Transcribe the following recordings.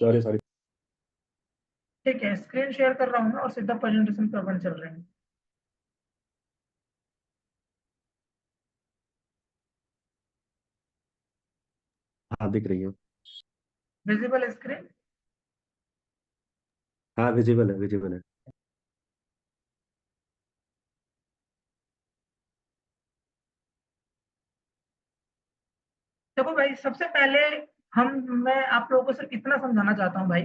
Sorry sorry. ठीक है, screen share कर रहा हूँ मैं और सीधा प्रेजेंटेशन पे अपन चल रहे हैं। हाँ दिख रही है। Visible screen. हाँ विजिबल है, विजिबल है। देखो भाई, सबसे पहले हम मैं आप लोगों को सिर्फ इतना समझाना चाहता हूँ भाई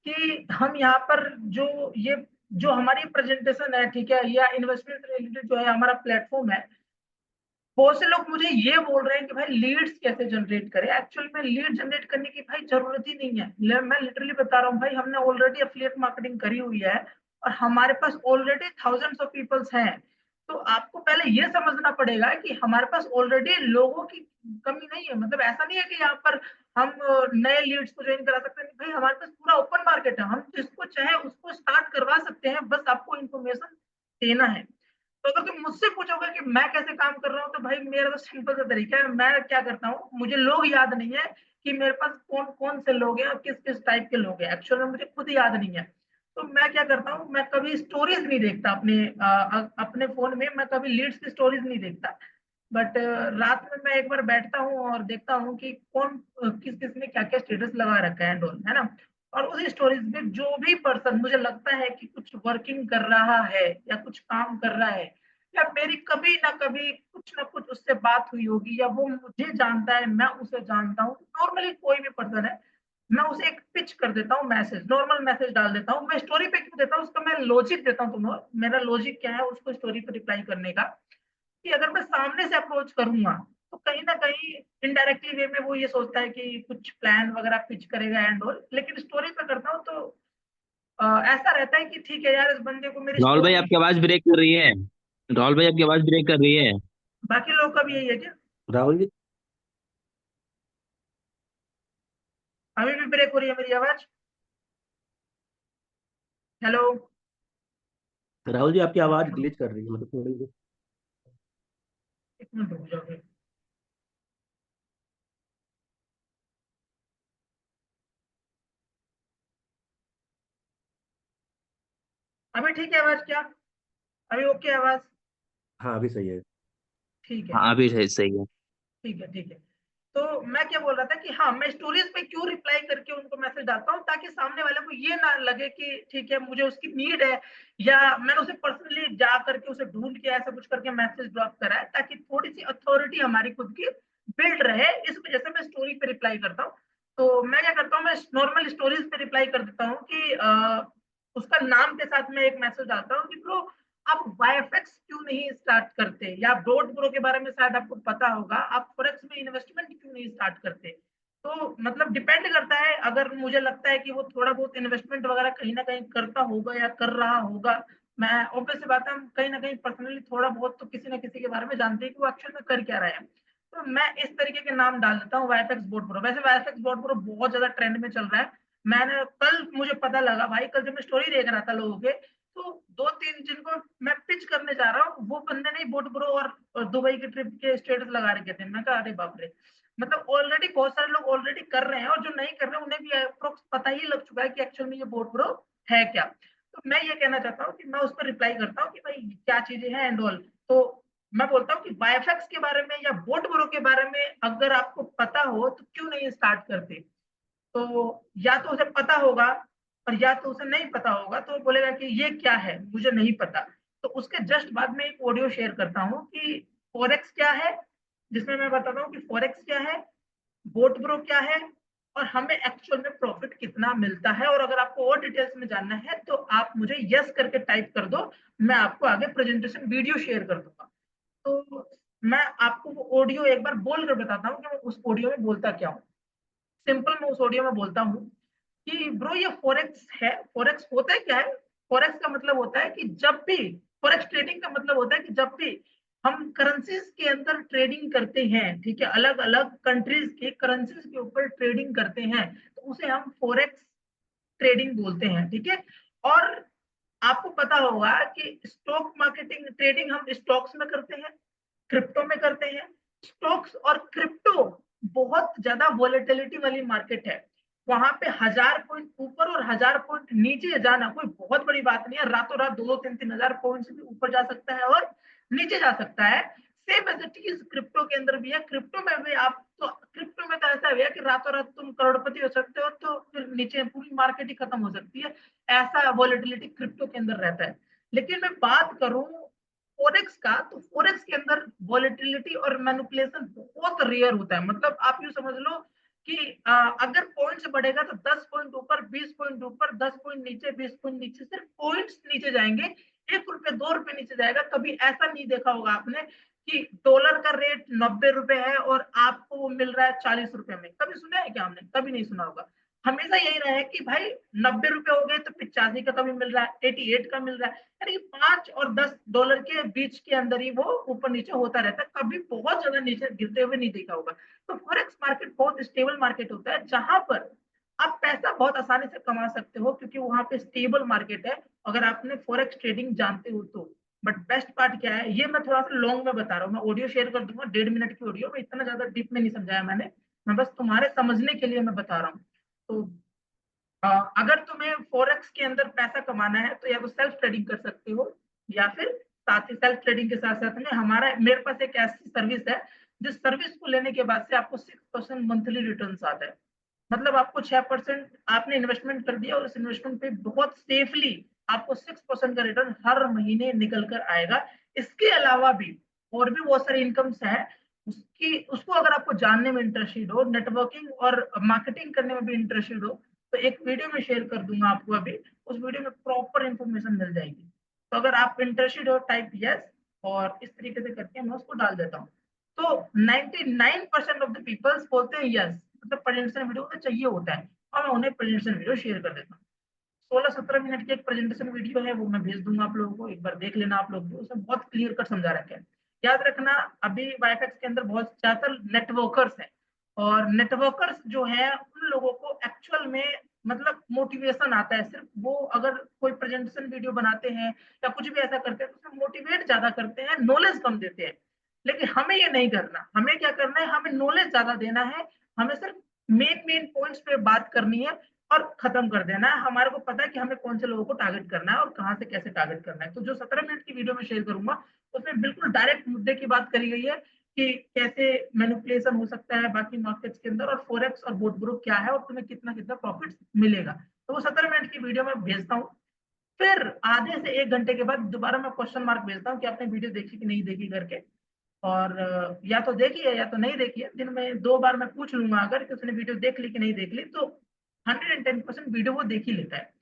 कि हम यहाँ पर जो ये जो हमारी प्रेजेंटेशन है, ठीक है, या इन्वेस्टमेंट रिलेटेड जो है हमारा प्लेटफॉर्म है, बहुत से लोग मुझे ये बोल रहे हैं कि भाई लीड्स कैसे जनरेट करें। एक्चुअली में लीड जनरेट करने की भाई जरूरत ही नहीं है। मैं लिटरली बता रहा हूँ भाई, हमने ऑलरेडी एफिलिएट मार्केटिंग करी हुई है और हमारे पास ऑलरेडी थाउजेंड्स ऑफ पीपल्स हैं। तो आपको पहले ये समझना पड़ेगा कि हमारे पास ऑलरेडी लोगों की कमी नहीं है। मतलब ऐसा नहीं है कि यहाँ पर हम नए लीड्स को ज्वाइन करा सकते हैं। भाई हमारे पास पूरा ओपन मार्केट है, हम जिसको चाहे उसको स्टार्ट करवा सकते हैं, बस आपको इन्फॉर्मेशन देना है। तो अगर तुम मुझसे पूछोगे कि मैं कैसे काम कर रहा हूँ, तो भाई मेरा तो सिंपल सा तरीका है। मैं क्या करता हूँ, मुझे लोग याद नहीं है कि मेरे पास कौन कौन से लोग हैं और किस किस टाइप के लोग हैं। एक्चुअली मुझे खुद याद नहीं है। तो मैं क्या करता हूँ, मैं कभी स्टोरीज नहीं देखता अपने फोन में। मैं कभी लीड्स की स्टोरीज नहीं देखता। बट रात में मैं एक बार बैठता हूँ और देखता हूँ कि कौन किस किस ने क्या क्या स्टेटस लगा रखा है एंड ऑल, है ना। और उसी स्टोरीज में जो भी पर्सन मुझे लगता है कि कुछ वर्किंग कर रहा है या कुछ काम कर रहा है, या मेरी कभी ना कभी कुछ ना कुछ उससे बात हुई होगी, या वो मुझे जानता है मैं उसे जानता हूँ, नॉर्मली कोई भी पर्सन है, मैं उसे एक पिच कर देता हूँ, मैसेज, नॉर्मल मैसेज डाल देता हूँ। मैं स्टोरी पे क्यों देता हूँ, उसका मैं लॉजिक देता हूँ तुम्हें। मेरा लॉजिक क्या है उसको स्टोरी पे रिप्लाई करने का, कि अगर मैं सामने से अप्रोच करूंगा तो कहीं ना कहीं इनडायरेक्टली वे में वो ये सोचता है कि कुछ प्लान वगैरह पिच करेगा एंड ऑल। लेकिन स्टोरी पे करता हूँ तो ऐसा रहता है कि ठीक है यार, इस बंदे को मेरी राहुल भाई स्टोरी। आपकी आवाज ब्रेक कर रही है। राहुल भाई आपकी आवाज ब्रेक कर रही है। बाकी लोग का भी यही है क्या? राहुल जी। अभी भी ब्रेक हो रही है मेरी आवाज? हेलो? राहुल जी आपकी आवाज ग्लिच कर रही है, मतलब थोड़ी। एक मिनट रुक जाओ फिर। अभी ठीक है आवाज क्या? अभी ओके आवाज? हाँ अभी सही है। ठीक है, हाँ अभी सही सही है। ठीक है, ठीक है। तो मैं क्या बोल रहा था कि हाँ, मैं स्टोरीज पे क्यों रिप्लाई करके उनको मैसेज डालता हूँ, ताकि सामने वाले को ये ना लगे कि ठीक है मुझे उसकी नीड है, या मैंने उसे पर्सनली जा करके उसे ढूंढ के ऐसा कुछ करके मैसेज ड्रॉप करा है, ताकि थोड़ी सी अथॉरिटी हमारी खुद की बिल्ड रहे। इस वजह से मैं स्टोरी पे रिप्लाई करता हूँ। तो मैं क्या करता हूँ, मैं नॉर्मल स्टोरीज पे रिप्लाई कर देता हूँ कि उसका नाम के साथ में एक मैसेज डालता हूँ कि ब्रो आप वाईएफएक्स क्यों नहीं स्टार्ट करते, या ब्रोड प्रो के बारे में शायद आपको पता होगा, आप फॉरेक्स में इन्वेस्टमेंट क्यों नहीं स्टार्ट करते। तो मतलब डिपेंड करता है, अगर मुझे लगता है कि वो थोड़ा बहुत इन्वेस्टमेंट वगैरह कहीं ना कहीं करता होगा या कर रहा होगा, मैं ऑब्वियस बात है, हम कहीं ना कहीं पर्सनली थोड़ा बहुत तो किसी ना किसी के बारे में जानते हैं कि वो एक्चुअल में कर क्या रहा है। तो मैं इस तरीके के नाम डाल देता हूँ, वाईएफएक्स बोर्ड प्रो। वैसे वाईएफएक्स बोर्ड प्रो बहुत ज्यादा ट्रेंड में चल रहा है। मैंने कल मुझे पता लगा भाई, कल जब मैं स्टोरी देख रहा था लोगों के, तो दो तीन जिनको मैं पिच करने जा रहा हूँ वो बंदे ने बोट ब्रो और दुबई की ट्रिप के स्टेटस लगा रखे थे। मैं कहा अरे बाप रे, मतलब ऑलरेडी बहुत सारे लोग ऑलरेडी कर रहे हैं, और जो नहीं कर रहे उन्हें भी अप्रोक्स पता ही लग चुका है कि एक्चुअल में ये बोट ब्रो है क्या। तो मैं ये कहना चाहता हूँ कि मैं उस पर रिप्लाई करता हूँ कि भाई क्या चीजें हैं एंड ऑल। तो मैं बोलता हूँ कि वाईएफएक्स के बारे में या बोट ब्रो के बारे में अगर आपको पता हो तो क्यों नहीं स्टार्ट करते। तो या तो उसे पता होगा, और या तो उसे नहीं पता होगा, तो वो बोलेगा कि ये क्या है मुझे नहीं पता। तो उसके जस्ट बाद में एक ऑडियो शेयर करता हूँ कि फॉरेक्स क्या है, जिसमें मैं बताता हूँ कि फॉरेक्स क्या है, बोट ब्रो क्या है, और हमें एक्चुअल में प्रॉफिट कितना मिलता है। और अगर आपको और डिटेल्स में जानना है तो आप मुझे यस करके टाइप कर दो, मैं आपको आगे प्रेजेंटेशन वीडियो शेयर कर दूंगा। तो मैं आपको वो ऑडियो एक बार बोल कर बताता हूँ कि मैं उस ऑडियो में बोलता क्या हूँ। सिंपल मैं उस ऑडियो में बोलता हूँ कि ब्रो ये फॉरेक्स है। फॉरेक्स होता है क्या है? फॉरेक्स का मतलब होता है कि जब भी, फॉरेक्स ट्रेडिंग का मतलब होता है कि जब भी हम करेंसीज के अंदर ट्रेडिंग करते हैं, ठीक है, अलग अलग कंट्रीज के करेंसीज के ऊपर ट्रेडिंग करते हैं, तो उसे हम फॉरेक्स ट्रेडिंग बोलते हैं, ठीक है। और आपको पता होगा कि स्टॉक मार्केटिंग ट्रेडिंग हम स्टॉक्स में करते हैं, क्रिप्टो में करते हैं। स्टॉक्स और क्रिप्टो बहुत ज्यादा वॉलेटिलिटी वाली मार्केट है। वहां पे 1000 पॉइंट ऊपर और 1000 पॉइंट नीचे जाना कोई बहुत बड़ी बात नहीं है। रातों रात 2-3 हजार पॉइंट भी ऊपर जा सकता है और नीचे जा सकता है। Same as it is crypto के अंदर भी है। क्रिप्टो में भी आप तो क्रिप्टो में तो ऐसा है कि रातों रात तुम करोड़पति हो सकते हो, तो फिर नीचे पूरी मार्केट ही खत्म हो सकती है। ऐसा वॉलेटिलिटी क्रिप्टो के अंदर रहता है। लेकिन मैं बात करूं फोरेक्स का, तो फोरेक्स के अंदर वॉलेटिलिटी और मैनिपुलेशन बहुत रेयर होता है। मतलब आप यूं समझ लो कि अगर पॉइंट्स बढ़ेगा तो 10 पॉइंट ऊपर, 20 पॉइंट ऊपर, 10 पॉइंट नीचे, 20 पॉइंट नीचे, सिर्फ पॉइंट्स नीचे जाएंगे। 1 रुपए 2 रुपए नीचे जाएगा। कभी ऐसा नहीं देखा होगा आपने कि डॉलर का रेट 90 रुपए है और आपको वो मिल रहा है 40 रुपए में। कभी सुना है क्या हमने? कभी नहीं सुना होगा। हमेशा यही रहा है कि भाई 90 रुपए हो गए तो 85 का कभी मिल रहा है, 88 का मिल रहा है। यानी 5 और 10 डॉलर के बीच के अंदर ही वो ऊपर नीचे होता रहता है। कभी बहुत ज्यादा नीचे गिरते हुए नहीं देखा होगा। तो फॉरेक्स मार्केट बहुत स्टेबल मार्केट होता है, जहां पर आप पैसा बहुत आसानी से कमा सकते हो, क्योंकि वहां पे स्टेबल मार्केट है। अगर आपने फॉरेक्स ट्रेडिंग जानते हो तो। बट बेस्ट पार्ट क्या है, ये मैं थोड़ा सा लॉन्ग में बता रहा हूँ। मैं ऑडियो शेयर कर दूंगा, 1.5 मिनट की ऑडियो में। इतना ज्यादा डीप में नहीं समझाया मैंने, मैं बस तुम्हारे समझने के लिए मैं बता रहा हूँ। तो अगर तुम्हें फॉरेक्स के अंदर पैसा कमाना है तो या तो सेल्फ ट्रेडिंग कर सकते हो, या फिर साथ ही सेल्फ ट्रेडिंग के साथ साथ में मेरे पास एक ऐसी सर्विस है जिस सर्विस को लेने के बाद से आपको 6% मंथली रिटर्न आता है। मतलब आपको 6% आपने इन्वेस्टमेंट कर दिया और उस इन्वेस्टमेंट पे बहुत सेफली आपको 6% का रिटर्न हर महीने निकल कर आएगा। इसके अलावा भी और भी बहुत सारी इनकम्स है। उसको अगर आपको जानने में इंटरेस्टेड हो, नेटवर्किंग और मार्केटिंग करने में भी इंटरेस्टेड हो, तो एक वीडियो में शेयर कर दूंगा आपको अभी। उस वीडियो में प्रॉपर इंफॉर्मेशन मिल जाएगी। तो अगर आप इंटरेस्टेड हो, टाइप यस, और इस तरीके से करके मैं उसको डाल देता हूँ। तो 99% ऑफ द पीपल्स बोलते हैं यस, मतलब प्रेजेंटेशन वीडियो उन्हें चाहिए होता है, और मैं उन्हें प्रेजेंटेशन वीडियो शेयर कर देता हूँ। 16-17 मिनट की एक प्रेजेंटेशन वीडियो है, वो मैं भेज दूंगा आप लोगों को। एक बार देख लेना आप लोग भी, उसमें बहुत क्लियर कट समझा रखा है। याद रखना, अभी वाईफेक्स के अंदर बहुत ज्यादा नेटवर्कर्स हैं, और नेटवर्कर्स जो है उन लोगों को एक्चुअल में मतलब मोटिवेशन आता है। सिर्फ वो अगर कोई प्रेजेंटेशन वीडियो बनाते हैं या कुछ भी ऐसा करते हैं तो उसमें मोटिवेट ज्यादा करते हैं, नॉलेज कम देते हैं। लेकिन हमें ये नहीं करना। हमें क्या करना है, हमें नॉलेज ज्यादा देना है। हमें सिर्फ मेन मेन पॉइंट्स पे बात करनी है और खत्म कर देना है। हमारे को पता है कि हमें कौन से लोगों को टारगेट करना है और कहाँ से कैसे टारगेट करना है। तो जो 17 मिनट की वीडियो में शेयर करूंगा उसमें बिल्कुल डायरेक्ट मुद्दे की बात करी गई है कि कैसे मैनिपुलेशन हो सकता है बाकी मार्केट्स के अंदर, और फॉरेक्स और बोट ब्रोक क्या है, और तुम्हें कितना कितना प्रॉफिट मिलेगा। तो वो 17 मिनट की वीडियो में भेजता हूँ। फिर आधे से 1 घंटे के बाद दोबारा मैं क्वेश्चन मार्क भेजता हूँ कि आपने वीडियो देखी कि नहीं देखी करके। और या तो देखी है या तो नहीं देखी है। दिन में 2 बार मैं पूछ लूंगा अगर कि उसने वीडियो देख ली कि नहीं देख ली, तो 110% वीडियो वो देख ही लेता है।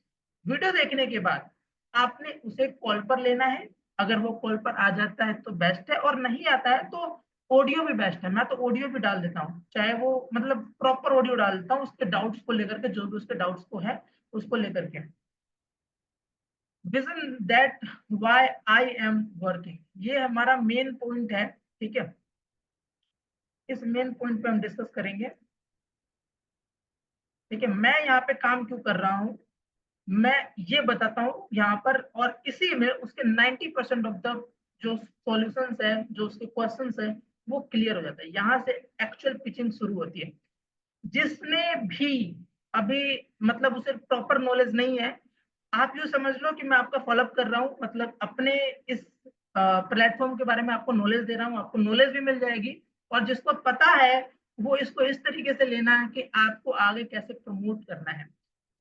वीडियो देखने के बाद आपने उसे कॉल पर लेना है। अगर वो कॉल पर आ जाता है तो बेस्ट है, और नहीं आता है तो ऑडियो भी बेस्ट है। मैं तो ऑडियो भी डाल देता हूँ, चाहे वो मतलब प्रॉपर ऑडियो डाल देता हूँ उसके डाउट्स को लेकर के, जो भी उसके डाउट्स को है उसको लेकर के। Vision that why I am working, ये हमारा मेन पॉइंट है। ठीक है, इस मेन पॉइंट पे हम डिस्कस करेंगे। ठीक है, मैं यहाँ पे काम क्यों कर रहा हूँ मैं ये बताता हूँ यहाँ पर, और इसी में उसके 90% ऑफ द जो सॉल्यूशंस है, जो उसके क्वेश्चंस है, वो क्लियर हो जाता है। यहाँ से एक्चुअल पिचिंग शुरू होती है। जिसने भी अभी मतलब उसे प्रॉपर नॉलेज नहीं है, आप यूँ समझ लो कि मैं आपका फॉलोअप कर रहा हूँ, मतलब अपने इस प्लेटफॉर्म के बारे में आपको नॉलेज दे रहा हूँ। आपको नॉलेज भी मिल जाएगी, और जिसको पता है वो इसको इस तरीके से लेना है कि आपको आगे कैसे प्रमोट करना है।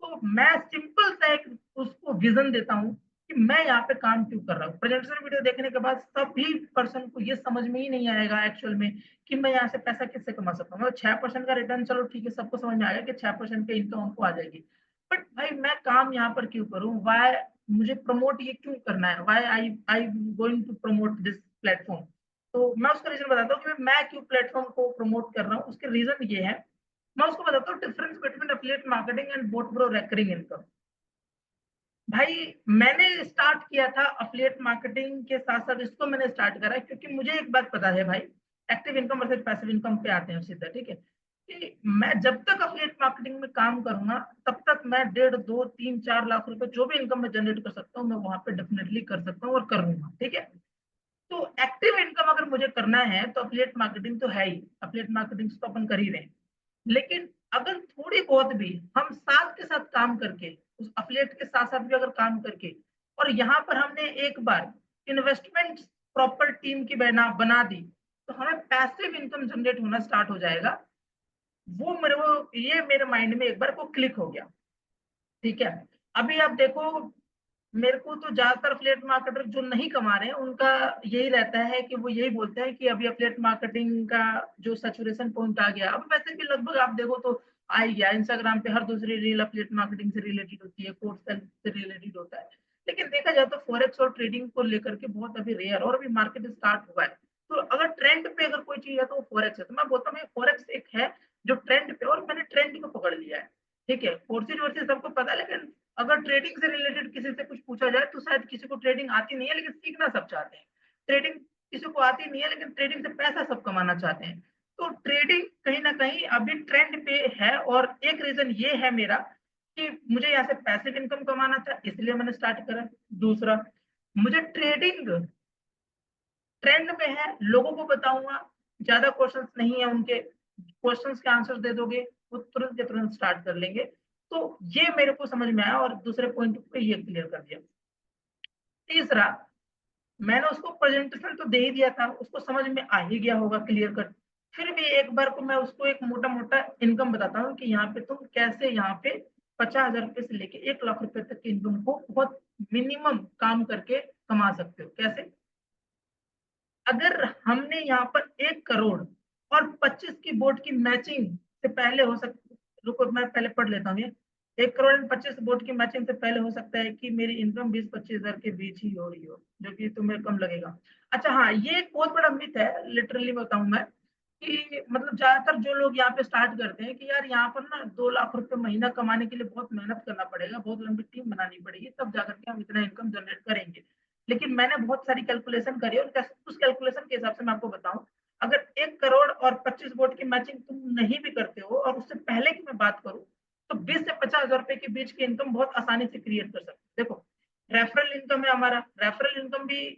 तो मैं सिंपल सा एक उसको विजन देता हूँ कि मैं यहाँ पे काम क्यों कर रहा हूँ। प्रेजेंटेशन वीडियो देखने के बाद सभी पर्सन को ये समझ में ही नहीं आएगा एक्चुअल में कि मैं यहाँ से पैसा किससे कमा सकता हूँ। मतलब 6% का रिटर्न, चलो ठीक है, सबको समझ में आएगा कि 6% की इनकम हमको आ जाएगी। बट भाई मैं काम यहाँ पर क्यों करूँ, वाई मुझे प्रमोट ये क्यों करना है, why I going to promote this platform. तो मैं उसका रीजन बताता हूँ कि मैं क्यों प्लेटफॉर्म को प्रमोट कर रहा हूँ। उसके रीजन ये है, मैं उसको बताता हूँ difference between affiliate marketing and boat bro recurring income. भाई मैंने स्टार्ट किया था एफिलिएट मार्केटिंग के साथ साथ इसको मैंने स्टार्ट करा, क्योंकि मुझे एक बात पता है भाई, active income versus passive income पे आते हैं सीधा। ठीक है, कि मैं जब तक एफिलिएट मार्केटिंग में काम करूंगा तब तक मैं 1.5, 2, 3, 4 लाख रुपए जो भी इनकम में जनरेट कर सकता हूँ मैं वहां पे डेफिनेटली कर सकता हूँ और करूंगा। ठीक है, तो एक्टिव इनकम अगर मुझे करना है तो एफिलिएट मार्केटिंग तो है ही, एफिलिएट मार्केटिंग तो अपन कर ही रहे हैं। लेकिन अगर थोड़ी बहुत भी हम साथ के साथ काम करके, उस अफिलिएट के साथ साथ भी अगर काम करके, और यहाँ पर हमने एक बार इन्वेस्टमेंट प्रॉपर टीम की बना दी, तो हमें पैसिव इनकम जनरेट होना स्टार्ट हो जाएगा। ये मेरे माइंड में एक बार को क्लिक हो गया। ठीक है, अभी आप देखो, मेरे को तो ज्यादातर अफिलिएट मार्केटर जो नहीं कमा रहे हैं उनका यही रहता है कि वो यही बोलते हैं कि अभी अफिलिएट मार्केटिंग का जो सैचुरेशन पॉइंट आ गया। अब वैसे भी लगभग आप देखो तो आ ही गया, इंस्टाग्राम पे हर दूसरी रील अफिलिएट मार्केटिंग से रिलेटेड होती है, कोर्स से रिलेटेड होता है। लेकिन देखा जाए तो फॉरेक्स और ट्रेडिंग को लेकर के बहुत अभी रेयर, और अभी मार्केट स्टार्ट हुआ है। तो अगर ट्रेंड पे अगर कोई चीज है तो वो फॉरेक्स है। तो मैं बोलता हूँ फॉरेक्स एक है जो ट्रेंड पे, और मैंने ट्रेंड को पकड़ लिया है। ठीक है, कोर्सेज वर्सेज सबको पता है, लेकिन अगर ट्रेडिंग से रिलेटेड किसी से कुछ पूछा जाए तो शायद किसी को ट्रेडिंग आती नहीं है, लेकिन सीखना सब चाहते हैं। ट्रेडिंग किसी को आती नहीं है, लेकिन ट्रेडिंग से पैसा सब कमाना चाहते हैं। तो ट्रेडिंग कहीं ना कहीं अभी ट्रेंड पे है, और एक रीजन ये है मेरा कि मुझे यहाँ से पैसिव इनकम कमाना था, इसलिए मैंने स्टार्ट करा। दूसरा, मुझे ट्रेडिंग ट्रेंड में है, लोगों को बताऊंगा, ज्यादा क्वेश्चंस नहीं है उनके, क्वेश्चंस के आंसर दे दोगे वो तुरंत के तुरंत स्टार्ट कर लेंगे। तो ये मेरे को समझ में आया, और दूसरे पॉइंट पे ये क्लियर कर दिया। तीसरा, मैंने उसको प्रेजेंटेशन तो दे ही दिया था, उसको समझ में आ ही गया होगा क्लियर कर। फिर भी एक बार को मैं उसको एक मोटा मोटा इनकम बताता हूँ कि यहाँ पे तुम कैसे यहाँ पे 50,000 रुपए से लेके 1 लाख रुपए तक की इनकम को बहुत मिनिमम काम करके कमा सकते हो। कैसे? अगर हमने यहाँ पर 1 करोड़ और 25 की बोर्ड की मैचिंग से पहले हो सकती, रुको मैं पहले पढ़ लेता हूँ ये। 1 करोड़ और 25 बोर्ड की मैचिंग से पहले हो सकता है कि मेरी इनकम 20-25 हजार के बीच ही हो रही हो, जो कि तुम्हें कम लगेगा। अच्छा हाँ, ये एक बहुत बड़ा मिथ है, लिटरली बताऊं मैं, कि मतलब ज्यादातर जो लोग यहाँ पे स्टार्ट करते हैं कि यार यहाँ पर ना 2 लाख रुपए महीना कमाने के लिए बहुत मेहनत करना पड़ेगा, बहुत लंबी टीम बनानी पड़ेगी, तब जाकर के हम इतना इनकम जनरेट करेंगे। लेकिन मैंने बहुत सारी कैलकुलेशन करी, और उस कैलकुलेशन के हिसाब से मैं आपको बताऊं, अगर 1 करोड़ और 25 वोट की मैचिंग तुम नहीं भी करते हो, और उससे पहले की मैं बात करूं, तो 20 से 50 हजार रुपए के बीच की इनकम बहुत आसानी से क्रिएट कर सकते हो। देखो, रेफरल इनकम है हमारा, रेफरल इनकम भी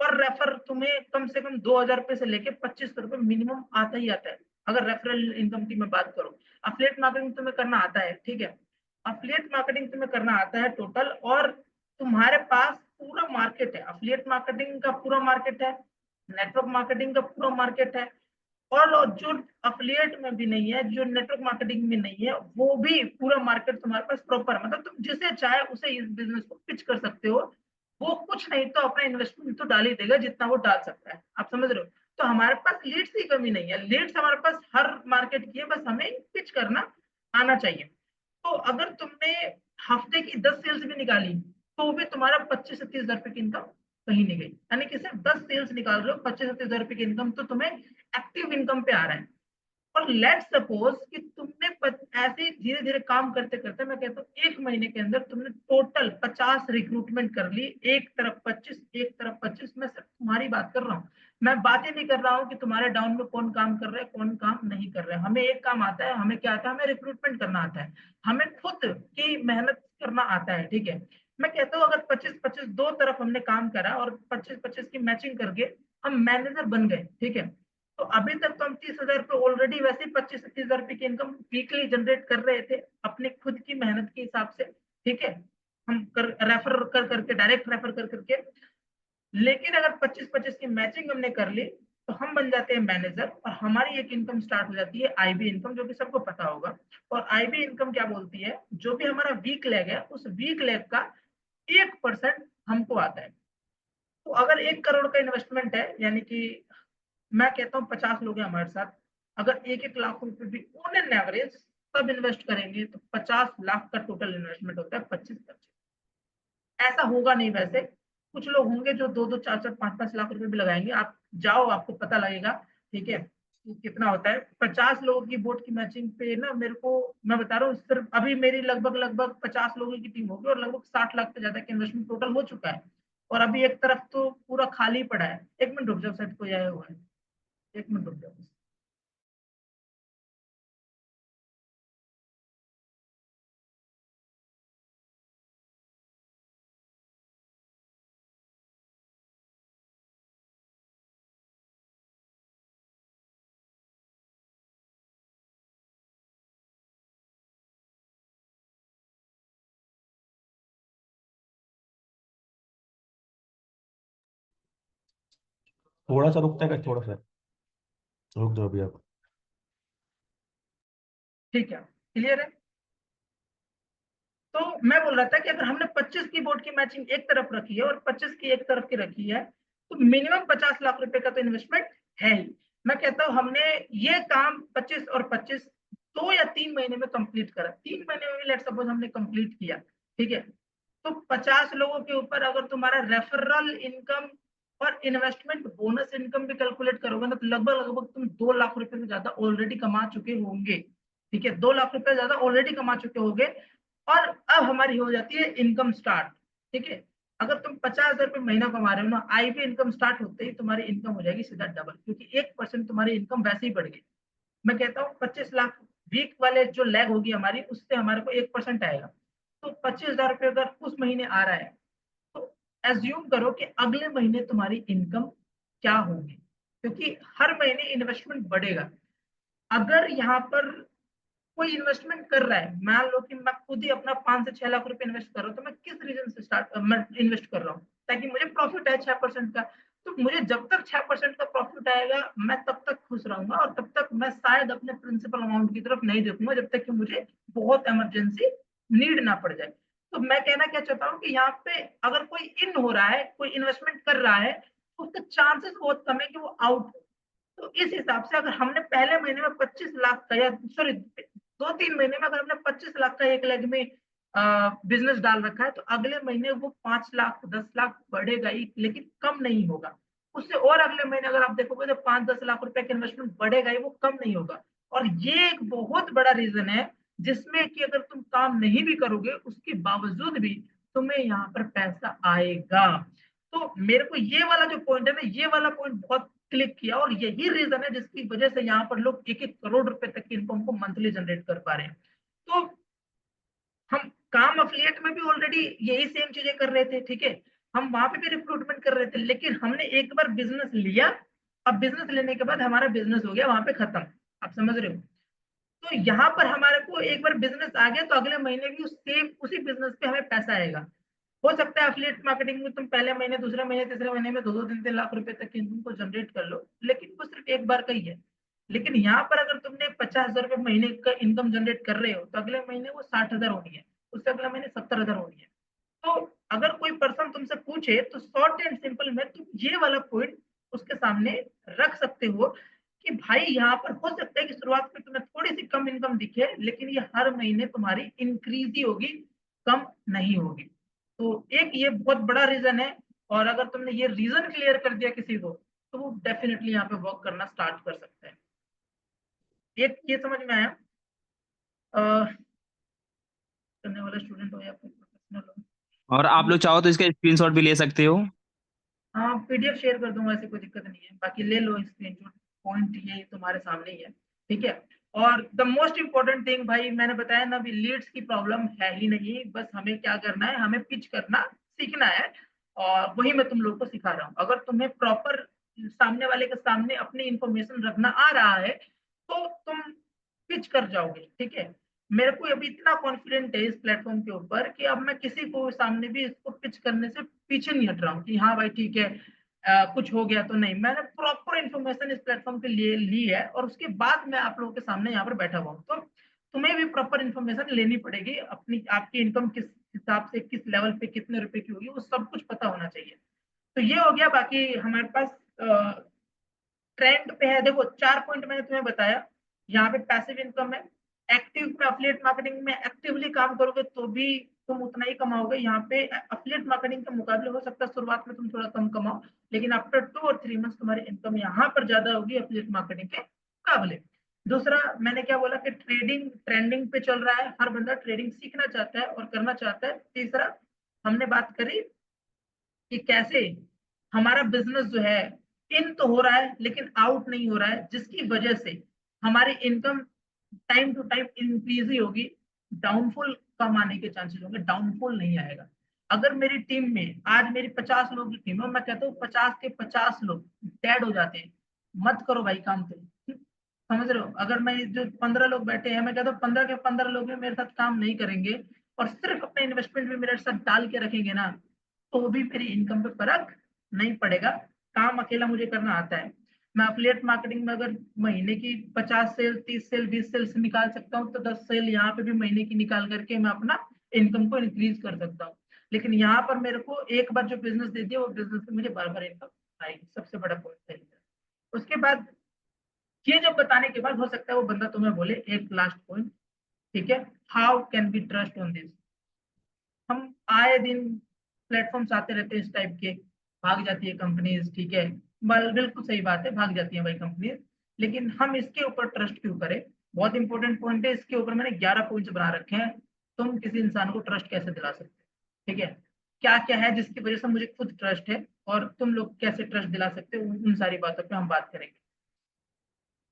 पर रेफर तुम्हें कम से कम 2,000 रुपए से लेके 25 रुपए मिनिमम आता ही आता है, अगर रेफरल इनकम की मैं बात करूं। अफिलिएट मार्केटिंग तुम्हें करना आता है, ठीक है, अफिलिएट मार्केटिंग तुम्हें करना आता है टोटल, और तुम्हारे पास पूरा मार्केट है, अफिलिएट मार्केटिंग का पूरा मार्केट है, नेटवर्क मार्केटिंग का पूरा मार्केट है, और जो अफिलिएट में भी नहीं है, जो नेटवर्क मार्केटिंग में नहीं है, वो भी पूरा मार्केट तुम्हारे पास प्रॉपर है। मतलब तुम जिसे चाहे उसे इस बिजनेस को पिच कर सकते हो। वो कुछ नहीं तो अपना इन्वेस्टमेंट तो डाल ही देगा जितना वो डाल सकता है, आप समझ रहे हो। तो हमारे पास लीड्स की कमी नहीं है, लीड्स हमारे पास हर मार्केट की है, बस हमें पिच करना आना चाहिए। तो अगर तुमने हफ्ते की 10 सेल्स भी निकाली, तो भी तुम्हारा 25 से 30 हजार रुपए की इनकम कहीं नहीं गई। यानी कि सिर्फ 10 सेल्स निकाल रहे हो, 25 से 30 हजार रुपए की इनकम तो तुम्हें एक्टिव इनकम पे आ रहा है। और लेट सपोज कि तुमने ऐसे धीरे धीरे काम करते करते, मैं कहता हूँ 1 महीने के अंदर तुमने टोटल 50 रिक्रूटमेंट कर ली, एक तरफ 25 एक तरफ 25। मैं सिर्फ तुम्हारी बात कर रहा हूँ, मैं बात ही नहीं कर रहा हूँ कि तुम्हारे डाउन में कौन काम कर रहा है कौन काम नहीं कर रहा है। हमें एक काम आता है, हमें क्या आता है, हमें रिक्रूटमेंट करना आता है, हमें खुद की मेहनत करना आता है। ठीक है, मैं कहता हूँ अगर 25-25 दो तरफ हमने काम करा, और 25-25 की मैचिंग करके हम मैनेजर बन गए, ठीक है, तो अभी तक तो हम 30 हजार रुपये ऑलरेडी वैसे ही 25 से 30 हजार रुपए की इनकम वीकली जनरेट कर रहे थे अपने खुद की मेहनत के हिसाब से। ठीक है, हम रेफर कर करके, डायरेक्ट रेफर कर करके। लेकिन अगर 25-25 की मैचिंग हमने कर ली, तो हम बन जाते हैं मैनेजर, और हमारी एक इनकम स्टार्ट हो जाती है आईबी इनकम, जो कि सबको पता होगा। और आईबी इनकम क्या बोलती है, जो भी हमारा वीक लेग है उस वीक लेग का 1% हमको आता है। तो अगर 1 करोड़ का इन्वेस्टमेंट है, यानी कि मैं कहता हूँ 50 लोग हैं हमारे साथ, अगर 1-1 लाख रुपए भी ऑन एन एवरेज सब इन्वेस्ट करेंगे, तो 50 लाख का टोटल इन्वेस्टमेंट होता है 25-25। ऐसा होगा नहीं वैसे, कुछ लोग होंगे जो 2-2 4-4 5-5 लाख रुपए भी लगाएंगे, आप जाओ आपको पता लगेगा। ठीक है, कि कितना होता है 50 लोगों की बोट की मैचिंग पे ना, मेरे को मैं बता रहा हूँ, सिर्फ अभी मेरी लगभग लगभग 50 लोगों की टीम होगी, और लगभग 60 लाख से ज्यादा का इन्वेस्टमेंट टोटल हो चुका है। और अभी एक तरफ तो पूरा खाली पड़ा है। 1 मिनट रुक जाओ, शायद कोई आया हुआ है, 1 मिनट रुक जाओ। थोड़ा सा रुकता है क्या? थोड़ा सा रुक जाओ अभी आप। ठीक है, क्लियर है। तो मैं बोल रहा था कि अगर हमने 25 की बोर्ड की मैचिंग एक तरफ रखी है और 25 की एक तरफ की रखी है, तो मिनिमम 50 लाख रुपए का तो इन्वेस्टमेंट है ही। मैं कहता हूं हमने ये काम 25 और 25 2 या 3 महीने में कंप्लीट करा। 3 महीने में लेट सपोज हमने कंप्लीट किया, ठीक है, तो 50 लोगों के ऊपर अगर तुम्हारा रेफरल इनकम और इन्वेस्टमेंट बोनस इनकम भी कैलकुलेट करोगे ना, तो लगभग लगभग तुम 2 लाख रुपए से ज्यादा ऑलरेडी कमा चुके होंगे। ठीक है, 2 लाख रुपए ज्यादा ऑलरेडी कमा चुके होंगे। और अब हमारी हो जाती है इनकम स्टार्ट। ठीक है, अगर तुम 50,000 रुपये महीना कमा रहे हो ना, आई पे इनकम स्टार्ट होते ही तुम्हारी इनकम हो जाएगी सीधा डबल, क्योंकि 1% तुम्हारी इनकम वैसे ही बढ़ गई। मैं कहता हूँ 25 लाख वीक वाले जो लैग होगी हमारी, उससे हमारे को 1% आएगा। तो 25,000 रुपये अगर उस महीने आ रहा है, तो एज्यूम करो कि अगले महीने तुम्हारी इनकम क्या होगी, क्योंकि हर महीने इन्वेस्टमेंट बढ़ेगा। अगर यहाँ पर कोई इन्वेस्टमेंट कर रहा है, मान लो कि मैं खुद ही अपना 5 से 6 लाख रुपए इन्वेस्ट कर रहा हूँ, तो मैं किस रीजन से मैं इन्वेस्ट कर रहा हूँ? ताकि मुझे प्रॉफिट है 6% का। तो मुझे जब तक 6% का प्रॉफिट आएगा, मैं तब तक खुश रहूंगा, और तब तक मैं शायद अपने प्रिंसिपल अमाउंट की तरफ नहीं देखूंगा, जब तक कि मुझे बहुत इमरजेंसी नीड ना पड़ जाए। तो मैं कहना क्या चाहता हूँ कि यहाँ पे अगर कोई इन हो रहा है, कोई इन्वेस्टमेंट कर रहा है, तो उसके चांसेस बहुत कम है कि वो आउट। तो इस हिसाब से अगर हमने पहले महीने में 25 लाख का, या सॉरी 2-3 महीने में अगर हमने 25 लाख का एक लेग में बिजनेस डाल रखा है, तो अगले महीने वो 5 लाख 10 लाख बढ़ेगा ही, लेकिन कम नहीं होगा उससे। और अगले महीने अगर आप देखोगे तो 5-10 लाख रुपए का इन्वेस्टमेंट बढ़ेगा ही, वो कम नहीं होगा। और ये एक बहुत बड़ा रीजन है जिसमें कि अगर तुम काम नहीं भी करोगे, उसके बावजूद भी तुम्हें यहाँ पर पैसा आएगा। तो मेरे को ये वाला जो पॉइंट है ना, ये वाला पॉइंट बहुत क्लिक किया, और यही रीजन है जिसकी वजह से यहाँ पर लोग 1-1 करोड़ रुपए तक की इनकम को मंथली जनरेट कर पा रहे हैं। तो हम काम अफिलिएट में भी ऑलरेडी यही सेम चीजें कर रहे थे, ठीक है, हम वहां पे भी रिक्रूटमेंट कर रहे थे, लेकिन हमने एक बार बिजनेस लिया। अब बिजनेस लेने के बाद हमारा बिजनेस हो गया वहां पे खत्म। आप समझ रहे हो? तो यहाँ पर हमारे को एक बार बिजनेस आ गया, तो अगले महीने भी उसी बिजनेस पे हमें पैसा आएगा। हो सकता है एफिलिएट मार्केटिंग में तुम पहले महीने, दूसरे महीने, तीसरे महीने में 2-2 3-3 लाख रुपए तक की इनकम को जनरेट कर लो, लेकिन वो सिर्फ एक बार का ही है। लेकिन यहाँ पर अगर तुमने 50,000 रुपये महीने का इनकम जनरेट कर रहे हो, तो अगले महीने वो 60,000 होनी है, उससे अगले महीने 70,000 होनी है। तो अगर कोई पर्सन तुमसे पूछे, तो शॉर्ट एंड सिंपल में तुम ये वाला पॉइंट उसके सामने रख सकते हो कि भाई यहाँ पर हो सकता है कि शुरुआत में तुम्हें थोड़ी सी कम इनकम दिखे, लेकिन ये हर महीने तुम्हारी इंक्रीज ही होगी, कम नहीं होगी। तो एक ये बहुत बड़ा रीजन है। और अगर तुमने ये रीजन क्लियर कर दिया किसी को, तो वो डेफिनेटली यहाँ पे वर्क करना स्टार्ट कर सकता है। एक ये समझ में आया? करने वाला स्टूडेंट हो या फिर प्रोफेशनल हो। और आप लोग चाहो तो इसका स्क्रीनशॉट भी ले सकते हो। हाँ, पीडीएफ शेयर कर दूंगा, ऐसी कोई दिक्कत नहीं है। बाकी ले लो स्क्रीनशॉट, पॉइंट ये तुम्हारे सामने ही है, ठीक है। और द मोस्ट इंपॉर्टेंट थिंग भाई, मैंने बताया ना, अभी लीड्स की प्रॉब्लम है ही नहीं। बस हमें क्या करना है, हमें पिच करना सीखना है, और वही मैं तुम लोग को सिखा रहा हूँ। अगर तुम्हें प्रॉपर सामने वाले के सामने अपनी इंफॉर्मेशन रखना आ रहा है, तो तुम पिच कर जाओगे, ठीक है। मेरे को अभी इतना कॉन्फिडेंट है इस प्लेटफॉर्म के ऊपर कि अब मैं किसी को सामने भी इसको पिच करने से पीछे नहीं हट रहा हूँ कि हाँ भाई ठीक है, कुछ हो गया तो नहीं। मैंने प्रॉपर इन्फॉर्मेशन इस प्लेटफॉर्म के लिए ली है, और उसके बाद मैं आप लोगों के सामने यहाँ पर बैठा हुआ हूँ। तो तुम्हें भी प्रॉपर इन्फॉर्मेशन लेनी पड़ेगी अपनी, आपकी इनकम किस हिसाब से, किस लेवल पे कितने रुपए की होगी, वो सब कुछ पता होना चाहिए। तो ये हो गया। बाकी हमारे पास ट्रेंड पे है, देखो 4 पॉइंट मैंने तुम्हें बताया। यहाँ पे पैसिव इनकम है। एक्टिव में अफिलिएट मार्केटिंग में एक्टिवली काम करोगे तो भी तुम उतना ही कमाओगे। यहाँ पे अफिलिएट मार्केटिंग के मुकाबले हो सकता है शुरुआत में तुम थोड़ा कम कमाओ, लेकिन आफ्टर 2 और 3 मंथ्स तुम्हारी इनकम यहाँ पर ज्यादा होगी अफिलिएट मार्केटिंग के मुकाबले। दूसरा मैंने क्या बोला कि ट्रेडिंग ट्रेंडिंग पे चल रहा है, हर बंदा ट्रेडिंग सीखना चाहता है और करना चाहता है। तीसरा हमने बात करी कि कैसे हमारा बिजनेस जो है इन तो हो रहा है लेकिन आउट नहीं हो रहा है, जिसकी वजह से हमारी income time to time increase ही होगी। डाउनफॉल कम आने के चांसेस होंगे, डाउनफॉल नहीं आएगा। अगर मेरी टीम में आज मेरी 50 लोगों की टीम है, मैं कहता हूँ 50 के 50 लोग डेड हो जाते हैं, मत करो भाई काम तुम। समझ रहे हो? अगर मैं जो 15 लोग बैठे हैं, मैं कहता हूँ 15 के 15 लोग भी मेरे साथ काम नहीं करेंगे और सिर्फ अपना इन्वेस्टमेंट भी मेरे साथ डाल के रखेंगे ना, तो भी मेरी इनकम पे फर्क नहीं पड़ेगा। काम अकेला मुझे करना आता है। मैं एफिलिएट मार्केटिंग में अगर महीने की 50 सेल, 30 सेल, 20 सेल से निकाल सकता हूँ, तो 10 सेल यहाँ पे भी महीने की निकाल करके मैं अपना इनकम को इंक्रीज कर सकता हूँ। लेकिन यहाँ पर मेरे को एक बार जो बिजनेस दे दिया, वो बिजनेस से मुझे बार बार इनकम आएगी, सबसे बड़ा पॉइंट है। उसके बाद ये जब बताने के बाद हो सकता है वो बंदा तुम्हें बोले एक लास्ट पॉइंट, ठीक है, how can be trust on this. हम आए दिन प्लेटफॉर्म्स आते रहते हैं इस टाइप के, भाग जाती है कंपनीज, ठीक है, बिल्कुल सही बात है, भाग जाती है भाई कंपनीज, लेकिन हम इसके ऊपर ट्रस्ट क्यों करें? बहुत इंपॉर्टेंट पॉइंट है, इसके ऊपर मैंने 11 पॉइंट्स बना रखे हैं। तुम किसी इंसान को ट्रस्ट कैसे दिला सकते हो, ठीक है, क्या क्या है जिसकी वजह से मुझे खुद ट्रस्ट है, और तुम लोग कैसे ट्रस्ट दिला सकते हो, उन सारी बातों पे हम बात करेंगे।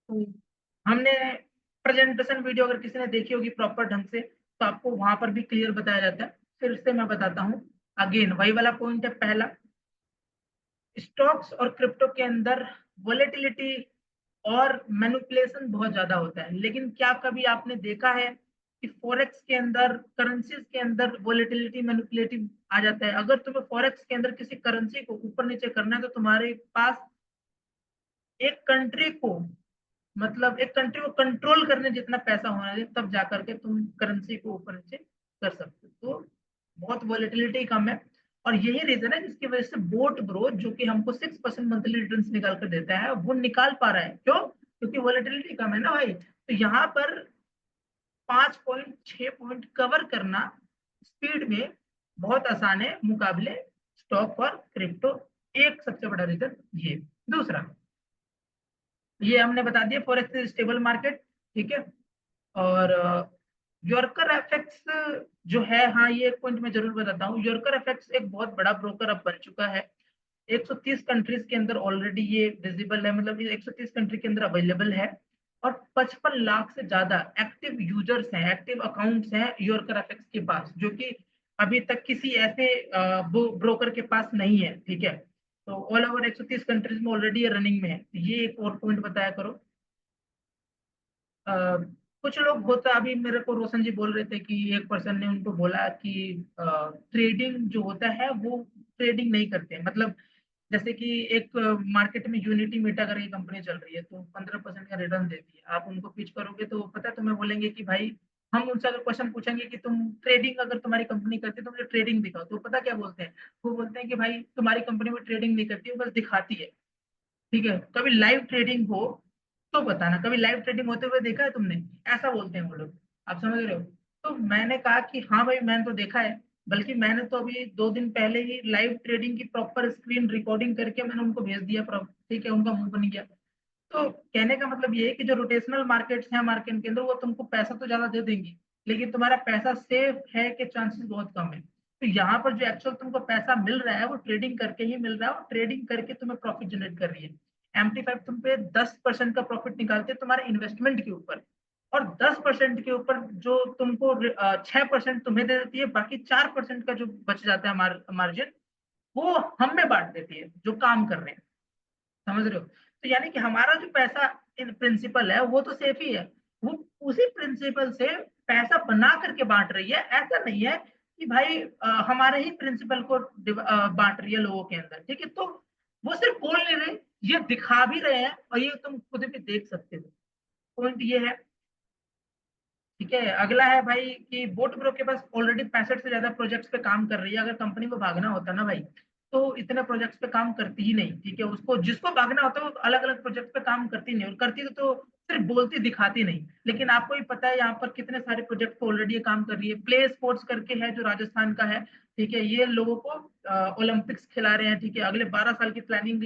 तो हमने प्रेजेंटेशन वीडियो अगर किसी ने देखी होगी प्रॉपर ढंग से, तो आपको वहां पर भी क्लियर बताया जाता है। फिर से मैं बताता हूँ, अगेन वही वाला पॉइंट है। पहला, स्टॉक्स और क्रिप्टो के अंदर वोलेटिलिटी और मैनिपुलेशन बहुत ज्यादा होता है, लेकिन क्या कभी आपने देखा है कि फॉरेक्स के अंदर, करेंसीज के अंदर वोलेटिलिटी मैनिपुलेटिव आ जाता है? अगर तुम्हें फॉरेक्स के अंदर किसी करेंसी को ऊपर नीचे करना है, तो तुम्हारे पास एक कंट्री को, मतलब एक कंट्री को कंट्रोल करने जितना पैसा होना चाहिए, तब जाकर के तुम करेंसी को ऊपर नीचे कर सकते हो। तो बहुत वॉलेटिलिटी कम है, और यही रीजन है जिसकी वजह से बोट ब्रो, जो कि हमको 6% मंथली रिटर्न निकाल कर देता है, वो निकाल पा रहा है। क्यों? क्योंकि वॉलेटिलिटी कम है ना भाई। तो यहाँ पर 5 पॉइंट 6 पॉइंट कवर करना स्पीड में बहुत आसान है मुकाबले स्टॉक और क्रिप्टो। एक सबसे बड़ा रीजन ये। दूसरा, ये हमने बता दिया फॉरेक्स स्टेबल मार्केट, ठीक है। और योरकर एफएक्स जो है, हाँ ये एक पॉइंट मैं जरूर बताता हूँ, योरकर एफएक्स एक बहुत बड़ा ब्रोकर अब बन चुका है। 130 कंट्रीज के अंदर ऑलरेडी ये विजिबल है, मतलब ये 130 कंट्री के अंदर अवेलेबल है, और 55 लाख से ज्यादा एक्टिव यूजर्स हैं, एक्टिव अकाउंट्स हैं योरकर एफएक्स के पास, जो कि अभी तक किसी ऐसे ब्रोकर के पास नहीं है, ठीक है। तो ऑल ओवर 130 कंट्रीज में ऑलरेडी ये रनिंग में है। ये एक और पॉइंट बताया करो। कुछ लोग होता, अभी मेरे को रोशन जी बोल रहे थे कि एक पर्सन ने उनको बोला कि ट्रेडिंग जो होता है वो ट्रेडिंग नहीं करते, मतलब जैसे कि एक मार्केट में यूनिटी मीटा करके कंपनी चल रही है, तो 15% का रिटर्न देती है। आप उनको पिच करोगे तो पता है तुम्हें बोलेंगे कि भाई, हम उनसे अगर क्वेश्चन पूछेंगे कि तुम ट्रेडिंग अगर तुम्हारी कंपनी करती है तो मुझे ट्रेडिंग दिखाओ, तो पता क्या बोलते हैं? वो बोलते हैं कि भाई तुम्हारी कंपनी में ट्रेडिंग नहीं करती है, बस दिखाती है, ठीक है। कभी लाइव ट्रेडिंग हो तो बताना, कभी लाइव ट्रेडिंग होते हुए देखा है तुमने? ऐसा बोलते हैं वो लोग। आप समझ रहे हो? तो मैंने कहा कि हाँ भाई, मैंने तो देखा है, बल्कि मैंने तो अभी 2 दिन पहले ही लाइव ट्रेडिंग की प्रॉपर स्क्रीन रिकॉर्डिंग करके मैंने उनको भेज दिया, ठीक है, उनका मुंह बन गया। तो कहने का मतलब ये है कि जो रोटेशनल मार्केट्स हैं मार्केट के अंदर, वो तुमको पैसा तो ज्यादा दे देंगी, लेकिन तुम्हारा पैसा सेफ है के चांसेस बहुत कम है। तो यहाँ पर जो एक्चुअल तुमको पैसा मिल रहा है वो ट्रेडिंग करके ही मिल रहा है, और ट्रेडिंग करके तुम्हें प्रॉफिट जनरेट कर रही है। एमटी5 तुम पे 10% का प्रॉफिट निकालते हैं तुम्हारे इन्वेस्टमेंट के ऊपर, और 10% के ऊपर जो तुमको 6% तुम्हें दे देती है, बाकी 4% का जो बच जाता है मार्जिन, वो हम में बांट देती है जो काम कर रहे हैं। समझ रहे हो? तो यानी कि हमारा जो पैसा इन प्रिंसिपल है वो तो सेफ ही है, वो उसी प्रिंसिपल से पैसा बना करके बांट रही है। ऐसा नहीं है कि भाई हमारे ही प्रिंसिपल को बांट रही है लोगों के अंदर, ठीक है। तो वो सिर्फ बोल नहीं रहे, ये दिखा भी रहे हैं, और ये तुम खुद भी देख सकते हो। पॉइंट ये है, ठीक है। अगला है भाई कि बोट ब्रो के पास ऑलरेडी 65 से ज्यादा प्रोजेक्ट्स पे काम कर रही है। अगर कंपनी को भागना होता ना भाई, तो इतने प्रोजेक्ट्स पे काम करती ही नहीं, ठीक है। उसको जिसको भागना होता है वो अलग अलग प्रोजेक्ट पे काम करती नहीं, और करती तो सिर्फ बोलती दिखाती नहीं। लेकिन आपको ही पता है यहाँ पर कितने सारे प्रोजेक्ट पे ऑलरेडी काम कर रही है। प्ले स्पोर्ट्स करके है जो राजस्थान का है, ठीक है, ये लोगों को ओलंपिक्स खिला रहे हैं, ठीक है। अगले 12 साल की प्लानिंग,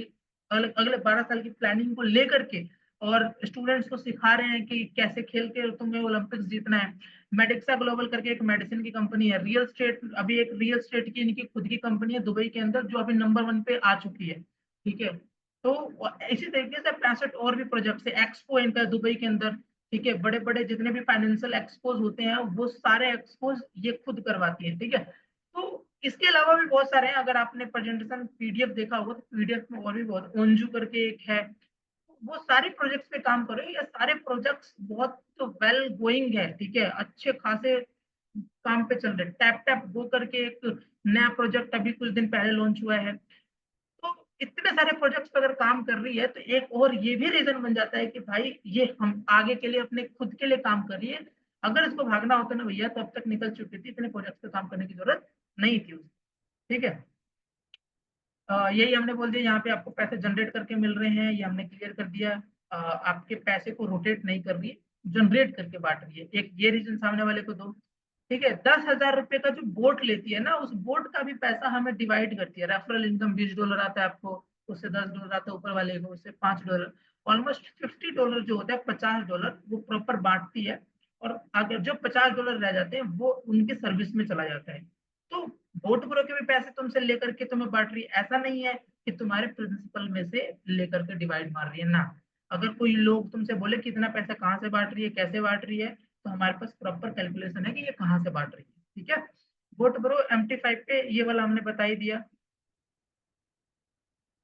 अगले 12 साल की प्लानिंग को लेकर के, और स्टूडेंट्स को सिखा रहे हैं कि कैसे खेल के तुम्हें ओलंपिक्स जीतना है। मेडिक्सा ग्लोबल करके एक मेडिसिन की कंपनी है। रियल स्टेट, अभी एक रियल स्टेट की इनकी खुद की कंपनी है दुबई के अंदर, जो अभी नंबर 1 पे आ चुकी है, ठीक है। तो इसी तरीके से 65 और भी प्रोजेक्ट्स है। एक्सपो इनका दुबई के अंदर, ठीक है। बड़े बड़े जितने भी फाइनेंशियल एक्सपोज होते हैं, वो सारे एक्सपोज ये खुद करवाती है, ठीक है। तो इसके अलावा भी बहुत सारे हैं। अगर आपने प्रेजेंटेशन पीडीएफ देखा होगा, तो पीडीएफ में और भी बहुत, ओंजू करके एक है, वो सारे प्रोजेक्ट्स पे काम करो। ये सारे प्रोजेक्ट्स बहुत वेल गोइंग है, ठीक है, अच्छे खासे काम पे चल रहे। टैप टैप गो करके एक नया प्रोजेक्ट अभी कुछ दिन पहले लॉन्च हुआ है। तो इतने सारे प्रोजेक्ट्स पर अगर काम कर रही है तो एक और ये भी रीजन बन जाता है कि भाई ये हम आगे के लिए अपने खुद के लिए काम कर रही है। अगर इसको भागना होता ना भैया तो अब तक निकल चुकी थी, इतने प्रोजेक्ट्स पे काम करने की जरूरत नहीं थी उसको। ठीक है, यही हमने बोल दिया। यहाँ पे आपको पैसे जनरेट करके मिल रहे हैं, ये हमने क्लियर कर दिया। आपके पैसे को रोटेट नहीं कर रही है, जनरेट करके बांट रही है। एक ये रीजन सामने वाले को दो। ठीक है, 10,000 रुपए का जो बोट लेती है ना, उस बोट का भी पैसा हमें डिवाइड करती है। रेफरल इनकम $20 आता है आपको, उससे $10 आता है ऊपर वाले को, उससे $5, ऑलमोस्ट $50 जो होता है, $50 वो प्रॉपर बांटती है। और अगर जो $50 रह जाते हैं वो उनके सर्विस में चला जाता है। तो बोट ब्रो के भी पैसे तुमसे लेकर के तुम्हें बांट रही है, ऐसा नहीं है कि तुम्हारे प्रिंसिपल में से लेकर के डिवाइड मार रही है ना। अगर कोई लोग तुमसे बोले कि इतना पैसा कहाँ से बांट रही है, कैसे बांट रही है, तो हमारे पास प्रॉपर कैलकुलेशन है कि ये कहाँ से बांट रही है। ठीक है, बोट ब्रो MT5 पे ये वाला हमने बता ही दिया।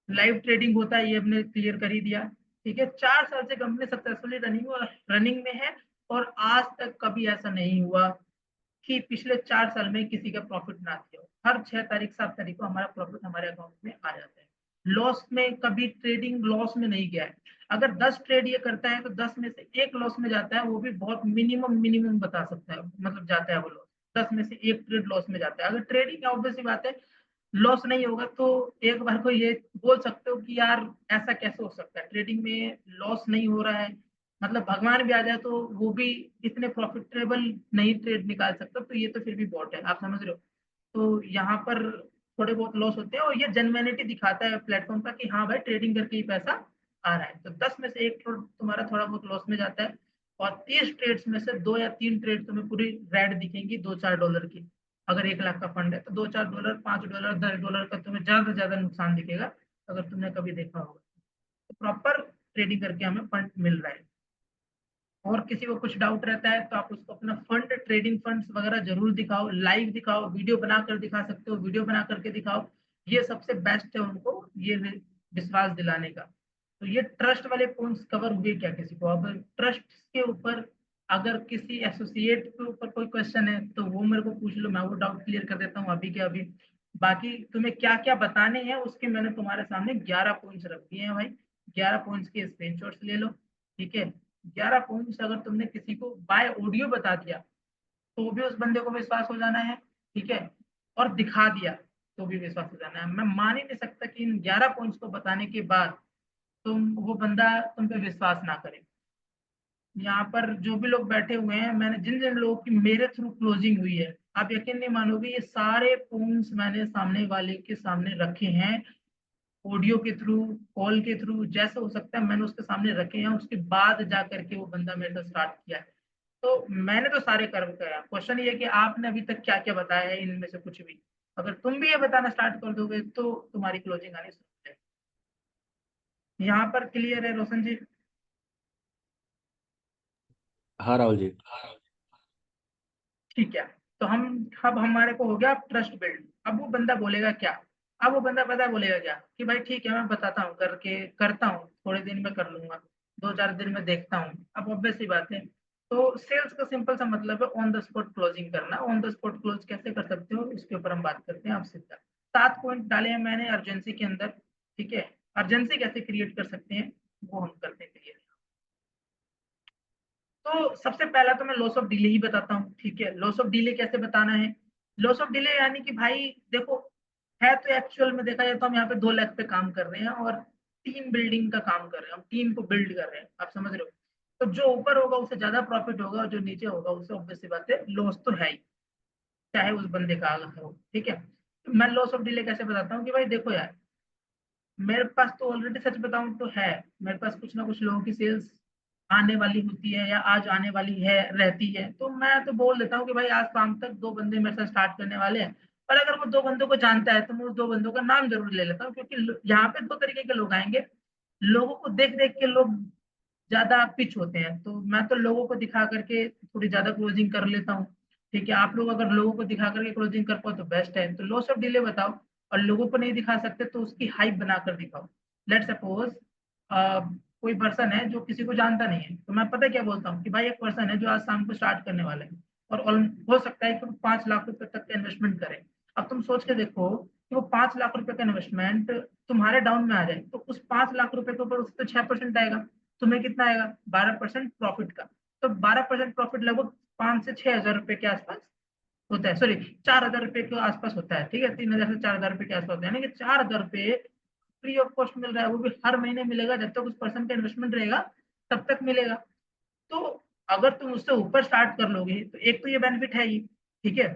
लाइव ट्रेडिंग होता है, ये हमने क्लियर कर ही दिया। ठीक है, 4 साल से कंपनी सक्सेसफुली रनिंग में है, और आज तक कभी ऐसा नहीं हुआ कि पिछले 4 साल में किसी का प्रॉफिट ना दिया हो। हर 6 तारीख 7 तारीख को हमारा प्रॉफिट हमारे अकाउंट में आ जाता है। लॉस में कभी ट्रेडिंग लॉस में नहीं गया है। अगर 10 ट्रेड ये करता है तो 10 में से एक लॉस में जाता है, वो भी बहुत मिनिमम बता सकता है, मतलब जाता है वो लॉस। 10 में से एक ट्रेड लॉस में जाता है। अगर ट्रेडिंग ऑब्वियसली बात है लॉस नहीं होगा, तो एक बार को ये बोल सकते हो कि यार ऐसा कैसे हो सकता है, ट्रेडिंग में लॉस नहीं हो रहा है, मतलब भगवान भी आ जाए तो वो भी इतने प्रॉफिटेबल नहीं ट्रेड निकाल सकता, तो ये तो फिर भी बॉट है, आप समझ रहे हो। तो यहाँ पर थोड़े बहुत लॉस होते हैं, और ये जेन्युइनिटी दिखाता है प्लेटफॉर्म का कि हाँ भाई ट्रेडिंग करके ही पैसा आ रहा है। तो 10 में से एक ट्रेड तुम्हारा थोड़ा बहुत लॉस में जाता है, और 30 ट्रेड्स में से 2 या 3 ट्रेड तुम्हें पूरी रेड दिखेंगी $2-4 की। अगर 1 लाख का फंड है तो $2-4, $5, $10 का तुम्हें ज्यादा से ज्यादा नुकसान दिखेगा, अगर तुमने कभी देखा होगा। तो प्रॉपर ट्रेडिंग करके हमें फंड मिल रहा है। और किसी को कुछ डाउट रहता है तो आप उसको अपना फंड, ट्रेडिंग फंड्स वगैरह जरूर दिखाओ, लाइव दिखाओ, वीडियो बनाकर दिखा सकते हो, वीडियो बना करके दिखाओ। ये सबसे बेस्ट है उनको ये विश्वास दिलाने का। तो ये ट्रस्ट वाले पॉइंट्स कवर हुए क्या किसी को? अब ट्रस्ट के ऊपर अगर किसी एसोसिएट के ऊपर कोई क्वेश्चन है तो वो मेरे को पूछ लो, मैं वो डाउट क्लियर कर देता हूँ अभी के अभी। बाकी तुम्हें क्या क्या बताने हैं उसके मैंने तुम्हारे सामने 11 पॉइंट्स रख दिए हैं भाई। 11 पॉइंट्स के स्क्रीनशॉट्स ले लो। ठीक है, 11 पॉइंट्स अगर तुमने किसी को बाय ऑडियो बता दिया तो भी उस बंदे को विश्वास हो जाना है। ठीक है, और दिखा दिया तो भी विश्वास हो जाना है। मैं मान ही नहीं सकता कि इन 11 पॉइंट्स को बताने के बाद वो बंदा तुम पे विश्वास ना करे। यहाँ पर जो भी लोग बैठे हुए हैं, मैंने जिन जिन लोगों की मेरे थ्रू क्लोजिंग हुई है, आप यकीन नहीं मानोगे, ये सारे पॉइंट्स मैंने सामने वाले के सामने रखे हैं, ऑडियो के थ्रू, कॉल के थ्रू, जैसे हो सकता है मैंने उसके सामने रखे हैं। उसके बाद जा करके वो बंदा मेरे साथ स्टार्ट किया है। तो मैंने तो सारे कर्म किया। क्वेश्चन ये कि आपने अभी तक क्या क्या बताया है, इनमें से कुछ भी अगर तुम भी ये बताना स्टार्ट कर दोगे तो तुम्हारी क्लोजिंग आनी शुरू है। यहाँ पर क्लियर है रोशन जी? हाँ राहुल जी। ठीक है, तो हम अब हमारे को हो गया ट्रस्ट बिल्ड। अब वो बंदा बोलेगा क्या? अब वो बंदा पता है बोलेगा क्या कि भाई ठीक है मैं बताता हूँ, करके करता हूँ, थोड़े दिन में कर लूंगा, 2-4 दिन में देखता हूँ। अब ऑब्वियस सी बात है, तो सेल्स का सिंपल सा मतलब है ऑन द स्पॉट क्लोजिंग करना। ऑन द स्पॉट क्लोज कैसे कर सकते हो इसके ऊपर हम बात करते हैं आपसे। 7 पॉइंट डाले हैं मैंने अर्जेंसी के अंदर। ठीक है, अर्जेंसी कैसे क्रिएट कर सकते हैं वो हम करते हैं क्लियर। तो सबसे पहला तो मैं लॉस ऑफ डिले ही बताता हूँ। ठीक है, लॉस ऑफ डिले कैसे बताना है? लॉस ऑफ डिले यानी कि भाई देखो, है तो एक्चुअल में देखा जाए तो हम यहाँ पे 2 लाख पे काम कर रहे हैं और टीम बिल्डिंग का काम कर रहे हैं, हम टीम को बिल्ड कर रहे हैं, आप समझ रहे हो। तो जो ऊपर होगा उससे ज्यादा प्रॉफिट होगा, और जो नीचे होगा उससे ऑब्वियस सी बात है लॉस तो है ही, चाहे उस बंदे का अलग हो। ठीक है, तो मैं लॉस ऑफ डिले कैसे बताता हूँ कि भाई देखो यार, मेरे पास तो ऑलरेडी सच बताऊं तो है, मेरे पास कुछ ना कुछ लोगों की सेल्स आने वाली होती है या आज आने वाली है रहती है, तो मैं तो बोल देता हूँ कि भाई आज शाम तक 2 बंदे मेरे साथ स्टार्ट करने वाले हैं। पर अगर वो 2 बंदों को जानता है तो मैं उस 2 बंदों का नाम जरूर ले लेता हूँ, क्योंकि यहाँ पे 2 तरीके के लोग आएंगे। लोगों को देख देख के लोग ज्यादा पिच होते हैं, तो मैं तो लोगों को दिखा करके थोड़ी ज्यादा क्लोजिंग कर लेता हूँ। ठीक है, आप लोग अगर लोगों को दिखा करके क्लोजिंग कर पाओ तो बेस्ट है। तो लॉस ऑफ डिले बताओ, और लोगों को नहीं दिखा सकते तो उसकी हाइप बनाकर दिखाओ। लेट सपोज कोई पर्सन है जो किसी को जानता नहीं है, तो मैं पता क्या बोलता हूँ कि भाई एक पर्सन है जो आज शाम को स्टार्ट करने वाला है, और हो सकता है कि 5 लाख रुपए तक का इन्वेस्टमेंट करे। अब तुम सोच के देखो कि वो 5 लाख रुपए का इन्वेस्टमेंट तुम्हारे डाउन में आ जाए, तो उस 5 लाख रुपए के ऊपर उस पर 6% आएगा, तुम्हें कितना आएगा? 12% प्रॉफिट का। तो 12% प्रॉफिट लगभग 5 से 6 हजार रुपए के आसपास होता है, सॉरी 4 हजार रुपए के आसपास होता है, ठीक है, 3 हजार से 4 हजार रुपए के आसपास होता है, यानी कि 4 हजार रुपए फ्री ऑफ कॉस्ट मिल रहा है, वो भी हर महीने मिलेगा, जब तक उस पर्सन का इन्वेस्टमेंट रहेगा तब तक मिलेगा। तो अगर तुम उससे ऊपर स्टार्ट कर लोगे तो एक तो ये बेनिफिट है ही, ठीक है।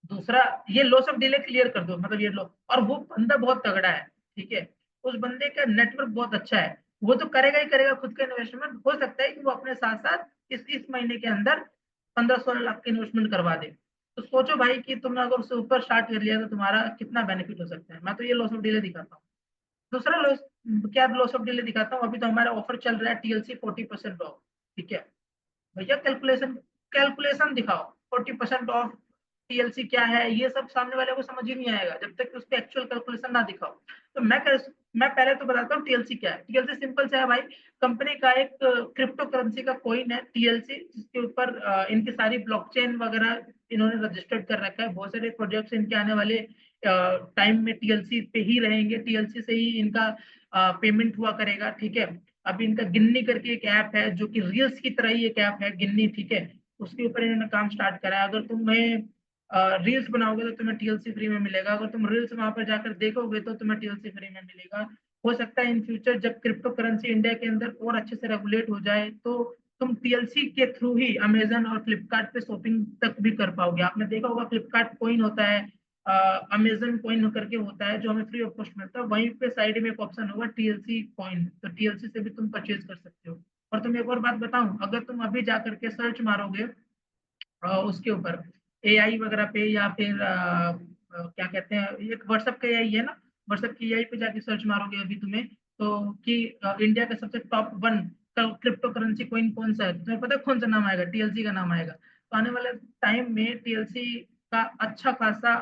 दूसरा, ये लॉस ऑफ डीले क्लियर कर दो, मतलब ये लो, और वो बंदा बहुत तगड़ा है, ठीक है, उस बंदे का नेटवर्क बहुत अच्छा है, वो तो करेगा ही करेगा खुद का इन्वेस्टमेंट। हो सकता है कि वो अपने साथ साथ इस महीने के अंदर 15-16 लाख का इन्वेस्टमेंट करवा दे। तो सोचो भाई कि तुमने अगर उससे ऊपर स्टार्ट कर लिया तो तुम्हारा कितना बेनिफिट हो सकता है। मैं तो ये लॉस ऑफ डीले दिखाता हूँ। दूसरा लॉस, क्या लॉस ऑफ डीले दिखाता हूँ, अभी तो हमारा ऑफर चल रहा है टीएलसी 40% ऑफ, ठीक है। भैया कैलकुलेशन कैलकुलेशन दिखाओ, 40% ऑफ टीएलसी क्या है, ये सब सामने वाले को समझ ही नहीं आएगा जब तक कि उसके एक्चुअल कैलकुलेशन ना दिखाओ। तो मैं पहले तो बताता हूँ टीएलसी क्या है। टीएलसी सिंपल सा है भाई, कंपनी का एक क्रिप्टो करेंसी का कॉइन है टीएलसी, जिसके ऊपर इनकी सारी ब्लॉकचेन वगैरह इन्होंने रजिस्टर्ड कर रखा है। बहुत सारे प्रोजेक्ट्स इनके आने वाले टाइम में टीएलसी पे ही रहेंगे, टीएलसी से ही इनका पेमेंट हुआ करेगा, ठीक है। अभी इनका गिन्नी करके एक ऐप है जो कि रील्स की तरह ही एक ऐप है गिन्नी, ठीक है, उसके ऊपर इन्होंने काम स्टार्ट करा है। अगर तुम्हें रील्स बनाओगे तो तुम्हें टीएलसी फ्री में मिलेगा, अगर तुम रील्स वहां पर जाकर देखोगे तो तुम्हें टीएलसी फ्री में मिलेगा। हो सकता है इन फ्यूचर जब क्रिप्टो करेंसी इंडिया के अंदर और अच्छे से रेगुलेट हो जाए तो तुम टीएलसी के थ्रू ही अमेजन और फ्लिपकार्ट पे शॉपिंग तक भी कर पाओगे। आपने देखा होगा फ्लिपकार्ट कॉइन होता है, अमेजन कॉइन करके होता है जो हमें फ्री ऑफ कॉस्ट मिलता है, वहीं पे साइड में एक ऑप्शन होगा टीएलसी कॉइन, तो टीएलसी से भी तुम परचेज कर सकते हो। और तुम एक और बात बताऊं, अगर तुम अभी जा करके सर्च मारोगे उसके ऊपर एआई वगैरह पे, या फिर क्या कहते हैं, एक व्हाट्सएप का एआई है ना, व्हाट्सएप की एआई पे जाके सर्च मारोगे अभी तुम्हें, तो कि इंडिया का सबसे top one crypto currency coin कौन सा है, तो तुम्हें पता है कौन सा नाम आएगा? टीएलसी का नाम आएगा। तो आने वाले टाइम में टीएलसी का अच्छा खासा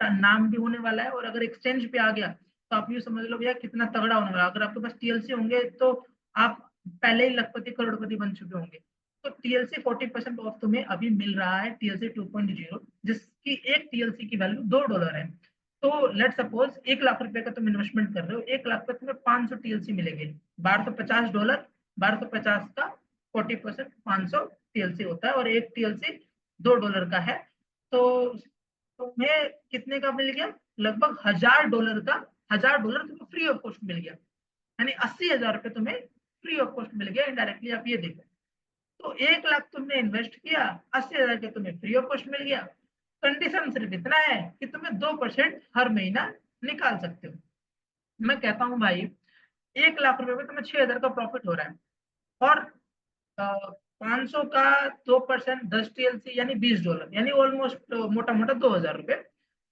नाम भी होने वाला है, और अगर एक्सचेंज पे आ गया तो आप ये समझ लो भैया कितना तगड़ा होने वाला है। अगर आपके पास टीएलसी होंगे तो आप पहले ही लखपति करोड़पति बन चुके होंगे। तो टीएलसी 40% ऑफ तुम्हें अभी मिल रहा है, टीएलसी 2.0, जिसकी एक टीएलसी की वैल्यू $2 है। तो लेट सपोज 1 लाख रुपए का तुम इन्वेस्टमेंट कर रहे हो, 1 लाख पे तुम्हें 500 टीएलसी मिलेंगे, $1250, 1250 का 40% 500 टीएलसी होता है, और एक टीएलसी $2 का है। तो तुम्हें कितने का मिल गया? लगभग $1000 का, $1000 तुम्हें फ्री ऑफ कॉस्ट मिल गया, यानी 80 हजार रुपए तुम्हें फ्री ऑफ कॉस्ट मिल गया इनडायरेक्टली। आप ये देखो, तो 1 लाख तुमने इन्वेस्ट किया, 80 हजार का तुम्हें फ्री ऑफ कॉस्ट मिल गया। कंडीशन सिर्फ इतना है कि तुम्हें 2% हर महीना निकाल सकते हो। मैं कहता हूँ भाई 1 लाख रुपए में तुम्हें 6 हजार का प्रॉफिट हो रहा है, और 500 का 2% 10 टीएलसी यानी $20, यानी ऑलमोस्ट मोटा मोटा 2 हजार रुपए,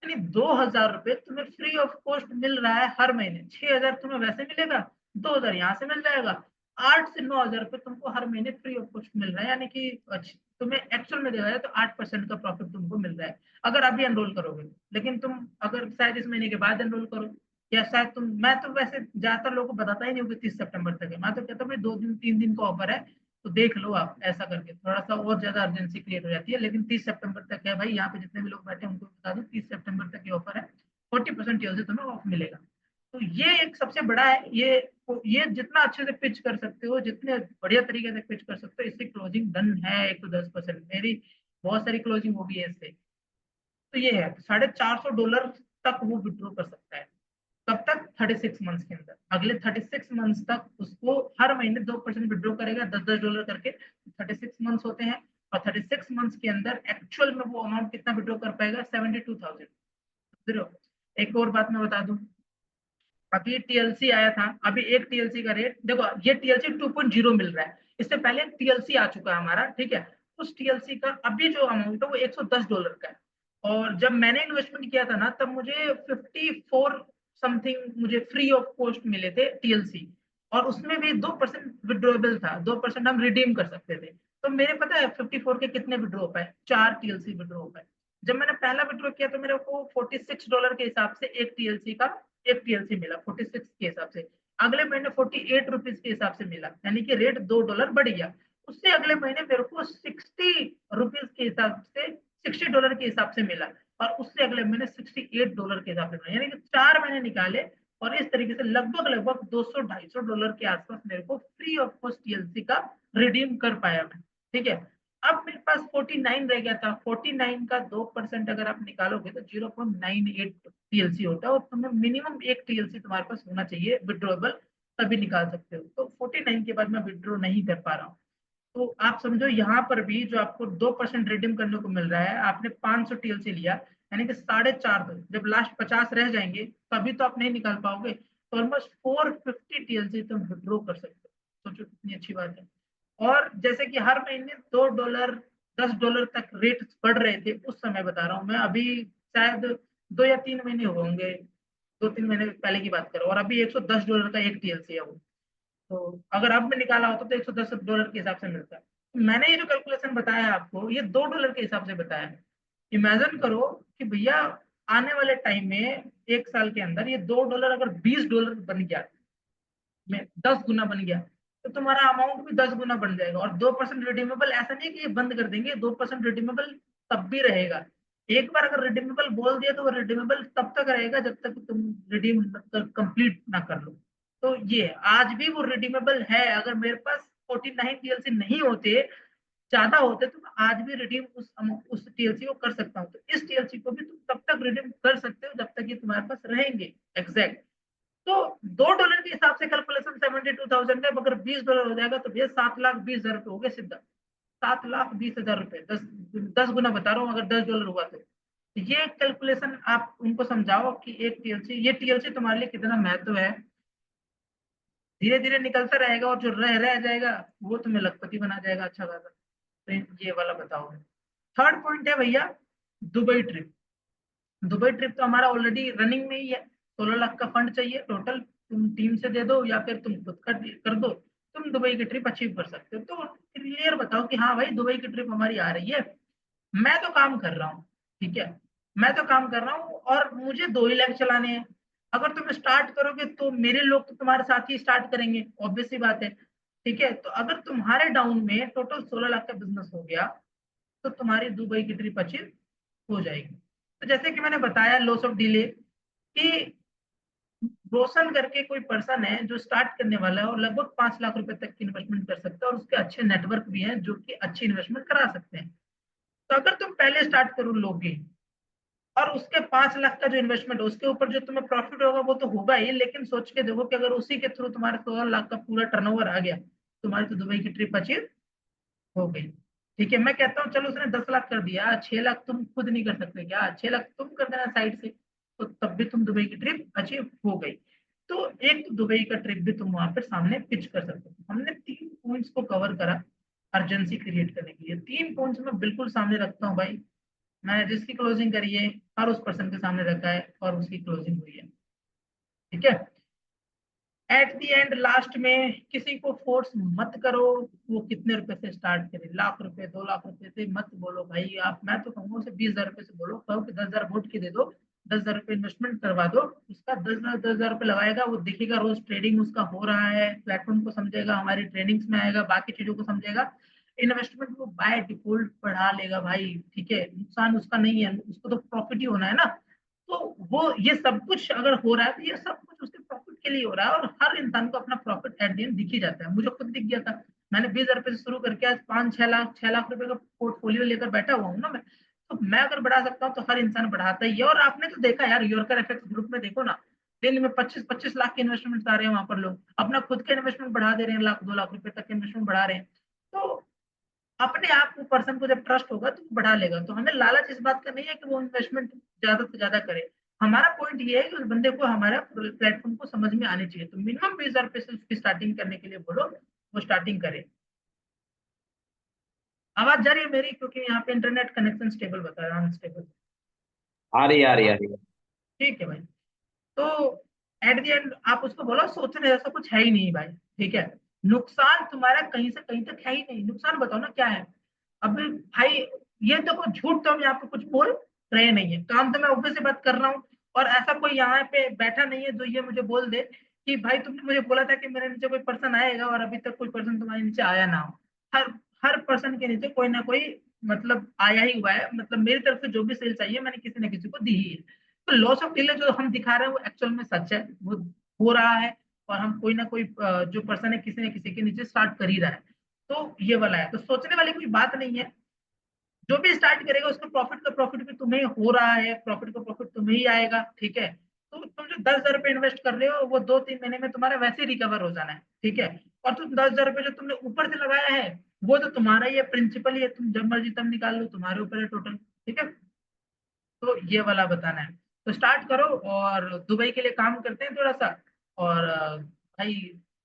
यानी 2 हजार रुपए तुम्हें फ्री ऑफ कॉस्ट मिल रहा है हर महीने। 6 हजार तुम्हें वैसे मिलेगा, 2 हजार यहाँ से मिल जाएगा, 8 से 9 हजार रुपए तुमको हर महीने फ्री ऑफ कॉस्ट मिल रहा है, यानी कि तुम्हें एक्चुअल में देखा जाए तो 8% का प्रॉफिट तुमको मिल रहा है अगर अभी एनरोल करोगे। लेकिन तुम अगर शायद इस महीने के बाद एनरोल करो, या शायद तुम, मैं तो वैसे ज्यादातर लोगों को बताता ही नहीं हूँ कि 30 सितंबर तक है, मैं तो कहता हूँ 2 दिन 3 दिन का ऑफर है, तो देख लो आप, ऐसा करके थोड़ा सा और ज्यादा अर्जेंसी क्रिएट हो जाती है। लेकिन 30 सितंबर तक है भाई, यहाँ पे जितने भी लोग बैठे हैं उनको बता दो 30 सितंबर तक ये ऑफर है, 40% से तुम्हें ऑफ मिलेगा। तो ये एक सबसे बड़ा है, ये जितना अच्छे से पिच कर सकते हो, जितने बढ़िया तरीके से पिच कर सकते हो, इससे क्लोजिंग डन है 1 to 10%, मेरी बहुत सारी क्लोजिंग होगी है इससे। तो ये है $450 तक वो विड्रॉ कर सकता है। कब तक? 36 मंथ्स के अंदर। अगले 36 मंथ्स तक उसको हर महीने 2% विड्रॉ करेगा, $10-10 करके, 36 मंथ्स होते हैं, और 36 मंथ्स के अंदर एक्चुअल में वो अमाउंट कितना विड्रॉ कर पाएगा? 72,000। एक और बात मैं बता दूं, अभी टीएलसी आया था, अभी एक टीएलसी का रेट देखो, ये टीएलसी 2.0 मिल रहा है, इससे पहले टीएलसी आ चुका है हमारा, ठीक है। उस टीएलसी का अभी जो अमाउंट है वो $110 का है, और जब मैंने इन्वेस्टमेंट किया था ना तब मुझे 54 समथिंग मुझे फ्री ऑफ कॉस्ट मिले थे टीएलसी, और उसमें भी 2% विड्रॉएबल था, 2% हम रिडीम कर सकते थे। तो मेरे पता है 54 के कितने विड्रॉ हो पाए? 4 टीएलसी विड्रॉ हो पाए। जब मैंने पहला विड्रॉ किया तो मेरे को $46 के हिसाब से एक टीएलसी मिला, 46 के हिसाब से। अगले महीने 48 रुपीज के हिसाब से मिला, यानी कि रेट $2 बढ़ गया। उससे अगले महीने मेरे को 60 रुपीज के हिसाब से $60 के हिसाब से मिला, और उससे अगले महीने $68 के हिसाब से, यानी कि 4 महीने निकाले और इस तरीके से लगभग लगभग $200-250 के आसपास मेरे को फ्री ऑफ कॉस्ट टीएलसी का रिडीम कर पाया मैं। ठीक है, अब मेरे पास 49 रह गया था। 49 का 2% अगर आप निकालोगे तो 0.98 टीएलसी होता है और तुम्हें मिनिमम एक टीएलसी तुम्हारे पास होना चाहिए विड्रॉएबल, तभी निकाल सकते हो। तो 49 के बाद मैं विड्रॉ नहीं कर पा रहा हूँ। तो आप समझो यहाँ पर भी जो आपको 2% रिडीम करने को मिल रहा है, आपने 500 टीएलसी लिया, यानी कि 4.5, जब लास्ट 50 रह जाएंगे तभी तो आप नहीं निकाल पाओगे। तो ऑलमोस्ट 450 टीएलसी तुम विड्रॉ कर सकते हो। सोचो कितनी अच्छी बात है। और जैसे कि हर महीने $2 $10 तक रेट बढ़ रहे थे, उस समय बता रहा हूँ मैं, अभी शायद 2 या 3 महीने हो होंगे, 2-3 महीने पहले की बात करो, और अभी $110 का एक टीएलसी है वो। तो अगर अब में निकाला होता तो $110 के हिसाब से मिलता है। मैंने ये जो कैलकुलेशन बताया आपको, ये $2 के हिसाब से बताया है। इमेजिन करो कि भैया आने वाले टाइम में 1 साल के अंदर ये $2 अगर $20 बन गया, में 10 गुना बन गया, तो तुम्हारा अमाउंट भी 10 गुना बन जाएगा। और 2% रिडीमेबल ऐसा नहीं कि ये बंद कर देंगे, 2% रिडीमेबल तब भी रहेगा। एक बार अगर रिडीमेबल बोल दिया तो वो रिडीमेबल तब तक रहेगा जब तक तुम रिडीम कंप्लीट ना कर लो। तो ये आज भी वो रिडीमेबल है। अगर मेरे पास 49 टीएलसी नहीं होते, ज्यादा होते, तो मैं आज भी रिडीम उस टीएलसी को कर सकता हूँ। तो इस टीएलसी को भी तुम तब तक रिडीम कर सकते हो जब तक ये तुम्हारे पास रहेंगे एग्जैक्ट। तो $2 के हिसाब से कैलकुलेशन 72,000 है। अगर $20 हो जाएगा तो भैया 7,20,000 रुपए हो गए सीधा। 7,20,000 रुपए, 10 गुना बता रहा हूँ, अगर $10 हुआ तो। ये कैलकुलेशन आप उनको समझाओ कि एक टीएलसी, ये टीएलसी तुम्हारे लिए कितना महत्व है। धीरे धीरे निकलता रहेगा और जो रह जाएगा वो तुम्हें लखपति बना जाएगा अच्छा खासा। तो ये वाला बताओ। थर्ड पॉइंट है भैया दुबई ट्रिप। दुबई ट्रिप तो हमारा ऑलरेडी रनिंग में ही है। 16 लाख का फंड चाहिए टोटल, तुम टीम से दे दो या फिर तुम खुद कर दो, तुम दुबई की ट्रिप अचीव कर सकते हो। तो क्लियर बताओ कि हाँ भाई दुबई की ट्रिप हमारी आ रही है। मैं तो काम कर रहा हूँ, ठीक है, मैं तो काम कर रहा हूँ और मुझे 2 ही लेग चलाने हैं। अगर तुम स्टार्ट करोगे तो मेरे लोग तो तुम्हारे साथ ही स्टार्ट करेंगे, ऑब्वियस सी बात है। ठीक है, तो अगर तुम्हारे डाउन में टोटल 16 लाख का बिजनेस हो गया तो तुम्हारी दुबई की ट्रिप अचीव हो जाएगी। तो जैसे कि मैंने बताया लॉस ऑफ डिले, कि रोशन करके कोई पर्सन है जो स्टार्ट करने वाला है और लगभग 5 लाख रुपए तक की इन्वेस्टमेंट कर सकता है और उसके अच्छे नेटवर्क भी हैं जो कि अच्छी इन्वेस्टमेंट करा सकते हैं। तो अगर तुम पहले स्टार्ट करो लोगे और उसके 5 लाख का जो इन्वेस्टमेंट है उसके ऊपर जो तुम्हें प्रॉफिट होगा वो तो होगा ही, लेकिन सोच के देखो कि अगर उसी के थ्रू तुम्हारे 16 लाख का पूरा टर्नओवर आ गया, तुम्हारी तो दुबई की ट्रिप अचीव हो गई। ठीक है, मैं कहता हूँ चलो उसने 10 लाख कर दिया, 6 लाख तुम खुद नहीं कर सकते क्या? 6 लाख तुम कर देना साइड से, तो तब भी तुम दुबई की ट्रिप अचीव हो गई। तो एक तो दुबई का ट्रिप भी तुम वहां पर सामने पिच कर सकते हो। हमने 3 पॉइंट्स को कवर करा अर्जेंसी क्रिएट करने के लिए। 3 पॉइंट्स में बिल्कुल सामने रखता हूँ भाई। मैंने जिसकी क्लोजिंग करी है हर उस पर्सन के सामने रखा है और उसकी क्लोजिंग हुई है। ठीक है, एट द एंड लास्ट में किसी को फोर्स मत करो वो कितने रुपए से स्टार्ट करे, लाख रुपए 2 लाख रुपए से मत बोलो भाई आप। मैं तो कहूँगा उसे 20,000 रुपए से बोलो, कहो कि 10,000 वोट के दे दो, 10,000 रुपए इन्वेस्टमेंट करवा दो, उसका 10,000 रुपए लगाएगा, वो देखेगा रोज ट्रेडिंग उसका हो रहा है, प्लेटफॉर्म को समझेगा, हमारी ट्रेनिंग्स में आएगा, बाकी चीजों को समझेगा, इन्वेस्टमेंट वो बाय डिफॉल्ट बढ़ा लेगा भाई। ठीक है, नुकसान उसका नहीं है, उसको तो प्रॉफिट ही होना है ना। तो वो ये सब कुछ अगर हो रहा है तो ये सब कुछ उसके प्रॉफिट के लिए हो रहा है और हर इंसान को अपना प्रॉफिट एट द एंड दिख ही जाता है। मुझे खुद दिख गया था। मैंने 20,000 रुपए से शुरू करके आज 5-6 लाख रुपए का पोर्टफोलियो लेकर बैठा हुआ हूँ ना मैं। तो मैं अगर बढ़ा सकता हूँ तो हर इंसान बढ़ाता ही है। और आपने तो देखा यार, योरकर एफएक्स ग्रुप में देखो ना, दिन में 25-25 लाख के इन्वेस्टमेंट आ रहे हैं वहां पर। लोग अपना खुद के इन्वेस्टमेंट बढ़ा दे रहे हैं, 1-2 लाख रुपए तक के इन्वेस्टमेंट बढ़ा रहे हैं। तो अपने आप को पर्सन को जब ट्रस्ट होगा तो वो बढ़ा लेगा। तो हमें लालच इस बात का नहीं है कि वो इन्वेस्टमेंट ज्यादा से ज्यादा करे। हमारा पॉइंट ये है कि उस बंदे को हमारा प्लेटफॉर्म को समझ में आनी चाहिए। तो मिनिमम 20,000 रुपए से उसकी स्टार्टिंग करने के लिए बोलो, वो स्टार्टिंग करे। आवाज जा रही है मेरी? क्योंकि यहाँ पे इंटरनेट कनेक्शन स्टेबल बता रहा है, अनस्टेबल। आ रही है, आ रही है, आ रही है। ठीक है भाई। तो एट द एंड आप उसको बोलो सोचने जैसा कुछ है ही नहीं भाई। ठीक है, नुकसान तुम्हारा कहीं से कहीं तक है ही नहीं। नुकसान बताओ ना क्या है। अब भाई ये देखो, झूठ तो हम यहाँ पे कुछ बोल रहे नहीं है, काम तो मैं ऑब्वियस से बात कर रहा हूँ। और ऐसा कोई यहाँ पे बैठा नहीं है जो ये मुझे बोल दे कि भाई तुमने मुझे बोला था कि मेरे नीचे कोई पर्सन आएगा और अभी तक कोई पर्सन तुम्हारे नीचे आया ना हो। हर हर पर्सन के नीचे कोई ना कोई मतलब आया ही हुआ है, मतलब मेरी तरफ से जो भी सेल चाहिए मैंने किसी न किसी को दी ही है। तो लॉस ऑफ डिले जो हम दिखा रहे हैं वो एक्चुअल में सच है, वो हो रहा है। और हम कोई ना कोई जो पर्सन है किसी न किसी के नीचे स्टार्ट कर ही रहा है। तो ये वाला है, तो सोचने वाली कोई बात नहीं है। जो भी स्टार्ट करेगा उसका प्रॉफिट का प्रॉफिट भी तुम्हें हो रहा है, प्रॉफिट का प्रॉफिट तुम्हें ही आएगा, ठीक है। तो तुम जो 10,000 रुपये इन्वेस्ट कर रहे हो वो 2-3 महीने में तुम्हारा वैसे ही रिकवर हो जाना है, ठीक है। और तुम 10,000 रुपये जो तुमने ऊपर से लगाया है वो तो तुम्हारा ही है, प्रिंसिपल ही है, तुम जब मर्जी तब निकाल लो, तुम्हारे ऊपर है टोटल, ठीक है। तो ये वाला बताना है। तो स्टार्ट करो और दुबई के लिए काम करते हैं थोड़ा सा। और भाई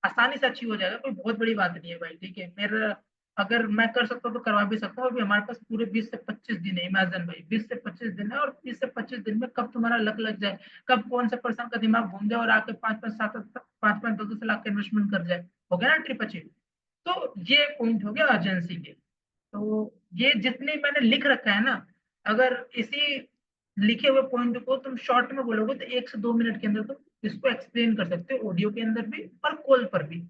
आसानी से अच्छी हो जाएगा, कोई बहुत बड़ी बात नहीं है भाई, ठीक है। मेरा अगर मैं कर सकता हूँ तो करवा भी सकता हूँ। अभी हमारे पास पूरे 20 से 25 दिन है, इमेजिन भाई 20 से 25 दिन है, और 20 से 25 दिन में कब तुम्हारा लक लग जाए, कब कौन सा पर्सन का दिमाग घूम जाए और आके 5-5, 7-7, 5-5, 10-10 लाख का इन्वेस्टमेंट कर जाए, हो गया ना ट्रिप अचीव। तो ये पॉइंट हो गया अर्जेंसी के। तो ये जितने मैंने लिख रखा है ना, अगर इसी लिखे हुए पॉइंट को तुम शॉर्ट में बोलोगे तो 1 से 2 मिनट के अंदर तुम इसको एक्सप्लेन कर सकते हो, ऑडियो के अंदर भी और कॉल पर भी,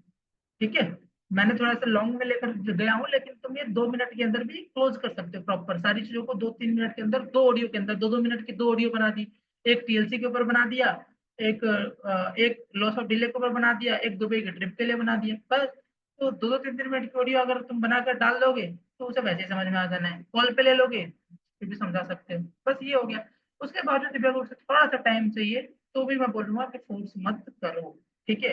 ठीक है। मैंने थोड़ा सा लॉन्ग में लेकर गया हूँ, लेकिन तुम ये 2 मिनट के अंदर भी क्लोज कर सकते हो प्रॉपर सारी चीजों को। 2-3 मिनट के अंदर दो ऑडियो के अंदर 2-2 मिनट की दो ऑडियो बना दी। एक टीएलसी के ऊपर बना दिया, एक लॉस ऑफ डिले के ऊपर बना दिया, एक दुबई के ट्रिप के लिए बना दिया, बस। तो 2-2 3 3 मिनट की ऑडियो अगर तुम बनाकर डाल दोगे तो उसे वैसे ही समझ में आ जाना है। कॉल पे ले लोगे फिर भी समझा सकते हो, बस ये हो गया। उसके बाद थोड़ा सा टाइम चाहिए, तो भी मैं बोलूंगा कि फोर्स मत करो, ठीक है।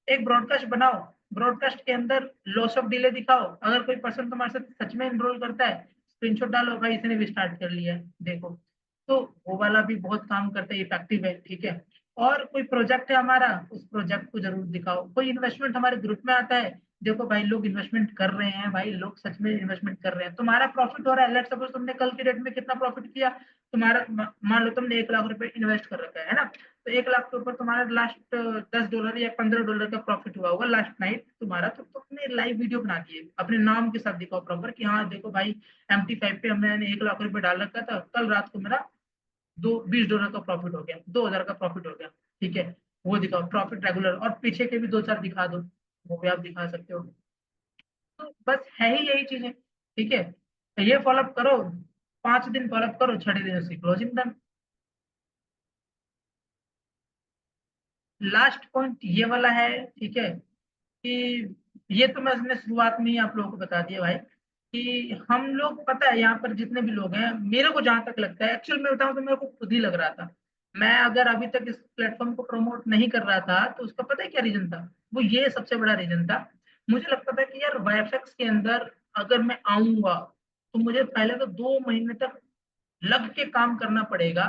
एक ब्रॉडकास्ट बनाओ, ब्रॉडकास्ट के अंदर लॉस ऑफ डिले दिखाओ। अगर कोई पर्सन तुम्हारे साथ सच में एनरोल करता है, स्क्रीनशॉट डालो भाई इसने भी स्टार्ट कर लिया है, देखो। तो वो वाला भी बहुत काम करता है, इफेक्टिव है, ठीक है। और कोई प्रोजेक्ट है हमारा, उस प्रोजेक्ट को जरूर दिखाओ। कोई इन्वेस्टमेंट हमारे ग्रुप में आता है, देखो भाई लोग इन्वेस्टमेंट कर रहे हैं, भाई लोग सच में इन्वेस्टमेंट कर रहे हैं, तुम्हारा प्रॉफिट हो रहा है। लेट्स सपोज तुमने कल की डेट में कितना प्रॉफिट किया, तुम्हारा मान लो तुमने 1 लाख रुपए इन्वेस्ट कर रखा है ना। तो 1 लाख के ऊपर तुम्हारा लास्ट $10 या $15 का प्रॉफिट हुआ होगा लास्ट नाइट तुम्हारा। तो तुमने लाइव वीडियो बना दिए, अपने नाम के साथ दिखाओ प्रॉपर कि हाँ देखो भाई MT5 पे मैंने 1 लाख रुपए डाल रखा था, कल रात को मेरा दो $20 का प्रॉफिट हो गया, 2,000 का प्रॉफिट हो गया, ठीक है। वो दिखाओ प्रॉफिट रेगुलर, और पीछे के भी 2-4 दिखा दो, वो भी आप दिखा सकते हो। तो बस है ही यही चीजें, ठीक है। तो ये फॉलोअप करो, 5 दिन फॉलोअप करो, 6 दिन उसकी क्लोजिंग डन। लास्ट पॉइंट ये वाला है, ठीक है, कि ये तो मैंने शुरुआत में ही आप लोगों को बता दिया भाई कि हम लोग, पता है यहाँ पर जितने भी लोग हैं, मेरे को जहां तक लगता है, एक्चुअल में बताऊं तो मेरे को खुद ही लग रहा था, मैं अगर अभी तक इस प्लेटफॉर्म को प्रमोट नहीं कर रहा था तो उसका पता है क्या रीजन था। वो ये सबसे बड़ा रीजन था, मुझे लगता था कि यार वाईएफएक्स के अंदर अगर मैं आऊंगा तो मुझे पहले तो 2 महीने तक लग के काम करना पड़ेगा,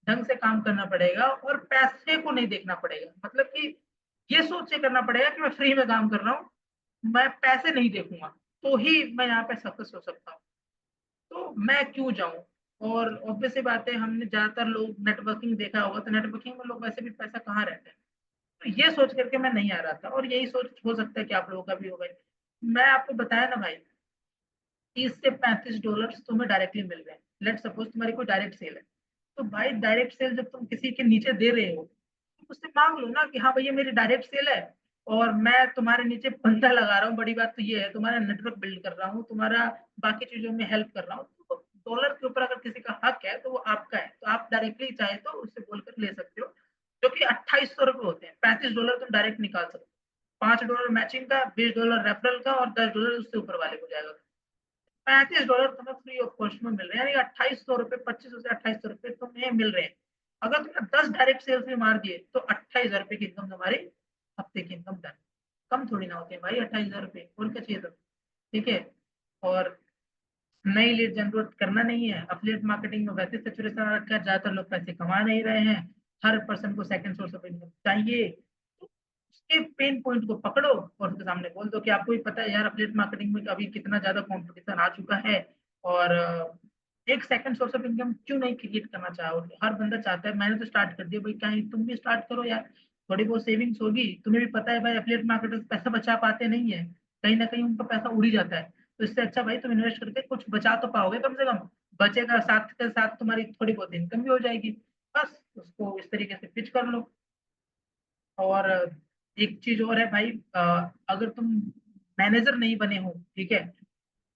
ढंग से काम करना पड़ेगा, और पैसे को नहीं देखना पड़ेगा। मतलब कि ये सोच के करना पड़ेगा कि मैं फ्री में काम कर रहा हूँ, मैं पैसे नहीं देखूंगा, तो ही मैं यहाँ पे सक्सेस हो सकता हूँ। तो मैं क्यों जाऊं। और ऑब्वियस सी बात है, हमने ज्यादातर लोग नेटवर्किंग देखा होगा, तो नेटवर्किंग में लोग वैसे भी पैसा कहाँ रहते हैं। तो ये सोच करके मैं नहीं आ रहा था, और यही सोच हो सकता है कि आप लोगों का भी होगा। मैं आपको बताया ना भाई, $30 से $35 तुम्हें डायरेक्टली मिल रहे हैं। लेट सपोज तुम्हारी कोई डायरेक्ट सेल है, तो भाई डायरेक्ट सेल जब तुम किसी के नीचे दे रहे हो तो उससे मांग लो ना कि हाँ भैया मेरी डायरेक्ट सेल है, और मैं तुम्हारे नीचे बंदा लगा रहा हूँ। बड़ी बात तो ये है, तुम्हारा नेटवर्क बिल्ड कर रहा हूँ, तुम्हारा बाकी चीजों में हेल्प कर रहा हूँ। तो डॉलर के ऊपर अगर किसी का हक है तो वो आपका है, तो आप डायरेक्टली चाहे तो उससे बोलकर ले सकते हो, जो कि $2800 होते हैं। $35 तुम डायरेक्ट निकाल सकते हो, $5 मैचिंग का, $20 रेफरल का, और $10 उससे ऊपर वाले को जाएगा। $35 तुम्हें फ्री ऑफ कॉस्ट में मिल रहे हैं, यानी $2800, 2500 से $2800 तुम्हें मिल रहे हैं। अगर तुमने 10 डायरेक्ट सेल्स में मार दिए तो 28,000 रुपए की इनकम तुम्हारी हफ्ते की इनकम डन। कम थोड़ी ना होते हैं भाई 28,000 रुपए, और क्या चाहिए, तो ठीक है। और नई लीड जनरेट करना नहीं है, अफिलिएट मार्केटिंग में वैसे सेचुरेशन रखा है, ज्यादातर लोग पैसे कमा नहीं रहे हैं, हर पर्सन को सेकंड सोर्स ऑफ इनकम चाहिए। तो उसके पेन पॉइंट को पकड़ो और उसके सामने बोल दो कि आपको भी पता है यार अफिलिएट मार्केटिंग में अभी कितना ज्यादा कंपटीशन आ चुका है, और एक सेकंड सोर्स ऑफ इनकम क्यों नहीं क्रिएट करना चाहो। हर बंदा चाहता है, मैंने तो स्टार्ट कर दिया भाई, क्या तुम भी स्टार्ट करो यार, थोड़ी बहुत सेविंग्स होगी। तुम्हें भी पता है भाई एफिलिएट मार्केटर्स पैसा बचा पाते नहीं है, कहीं ना कहीं उनका पैसा उड़ ही जाता है। तो इससे अच्छा भाई तुम इन्वेस्ट करके कुछ बचा तो पाओगे, कम से कम बचेगा, साथ के साथ तुम्हारी थोड़ी बहुत इनकम भी हो जाएगी। बस उसको इस तरीके से पिच कर लो। और एक चीज और है भाई, अगर तुम मैनेजर नहीं बने हो, ठीक है,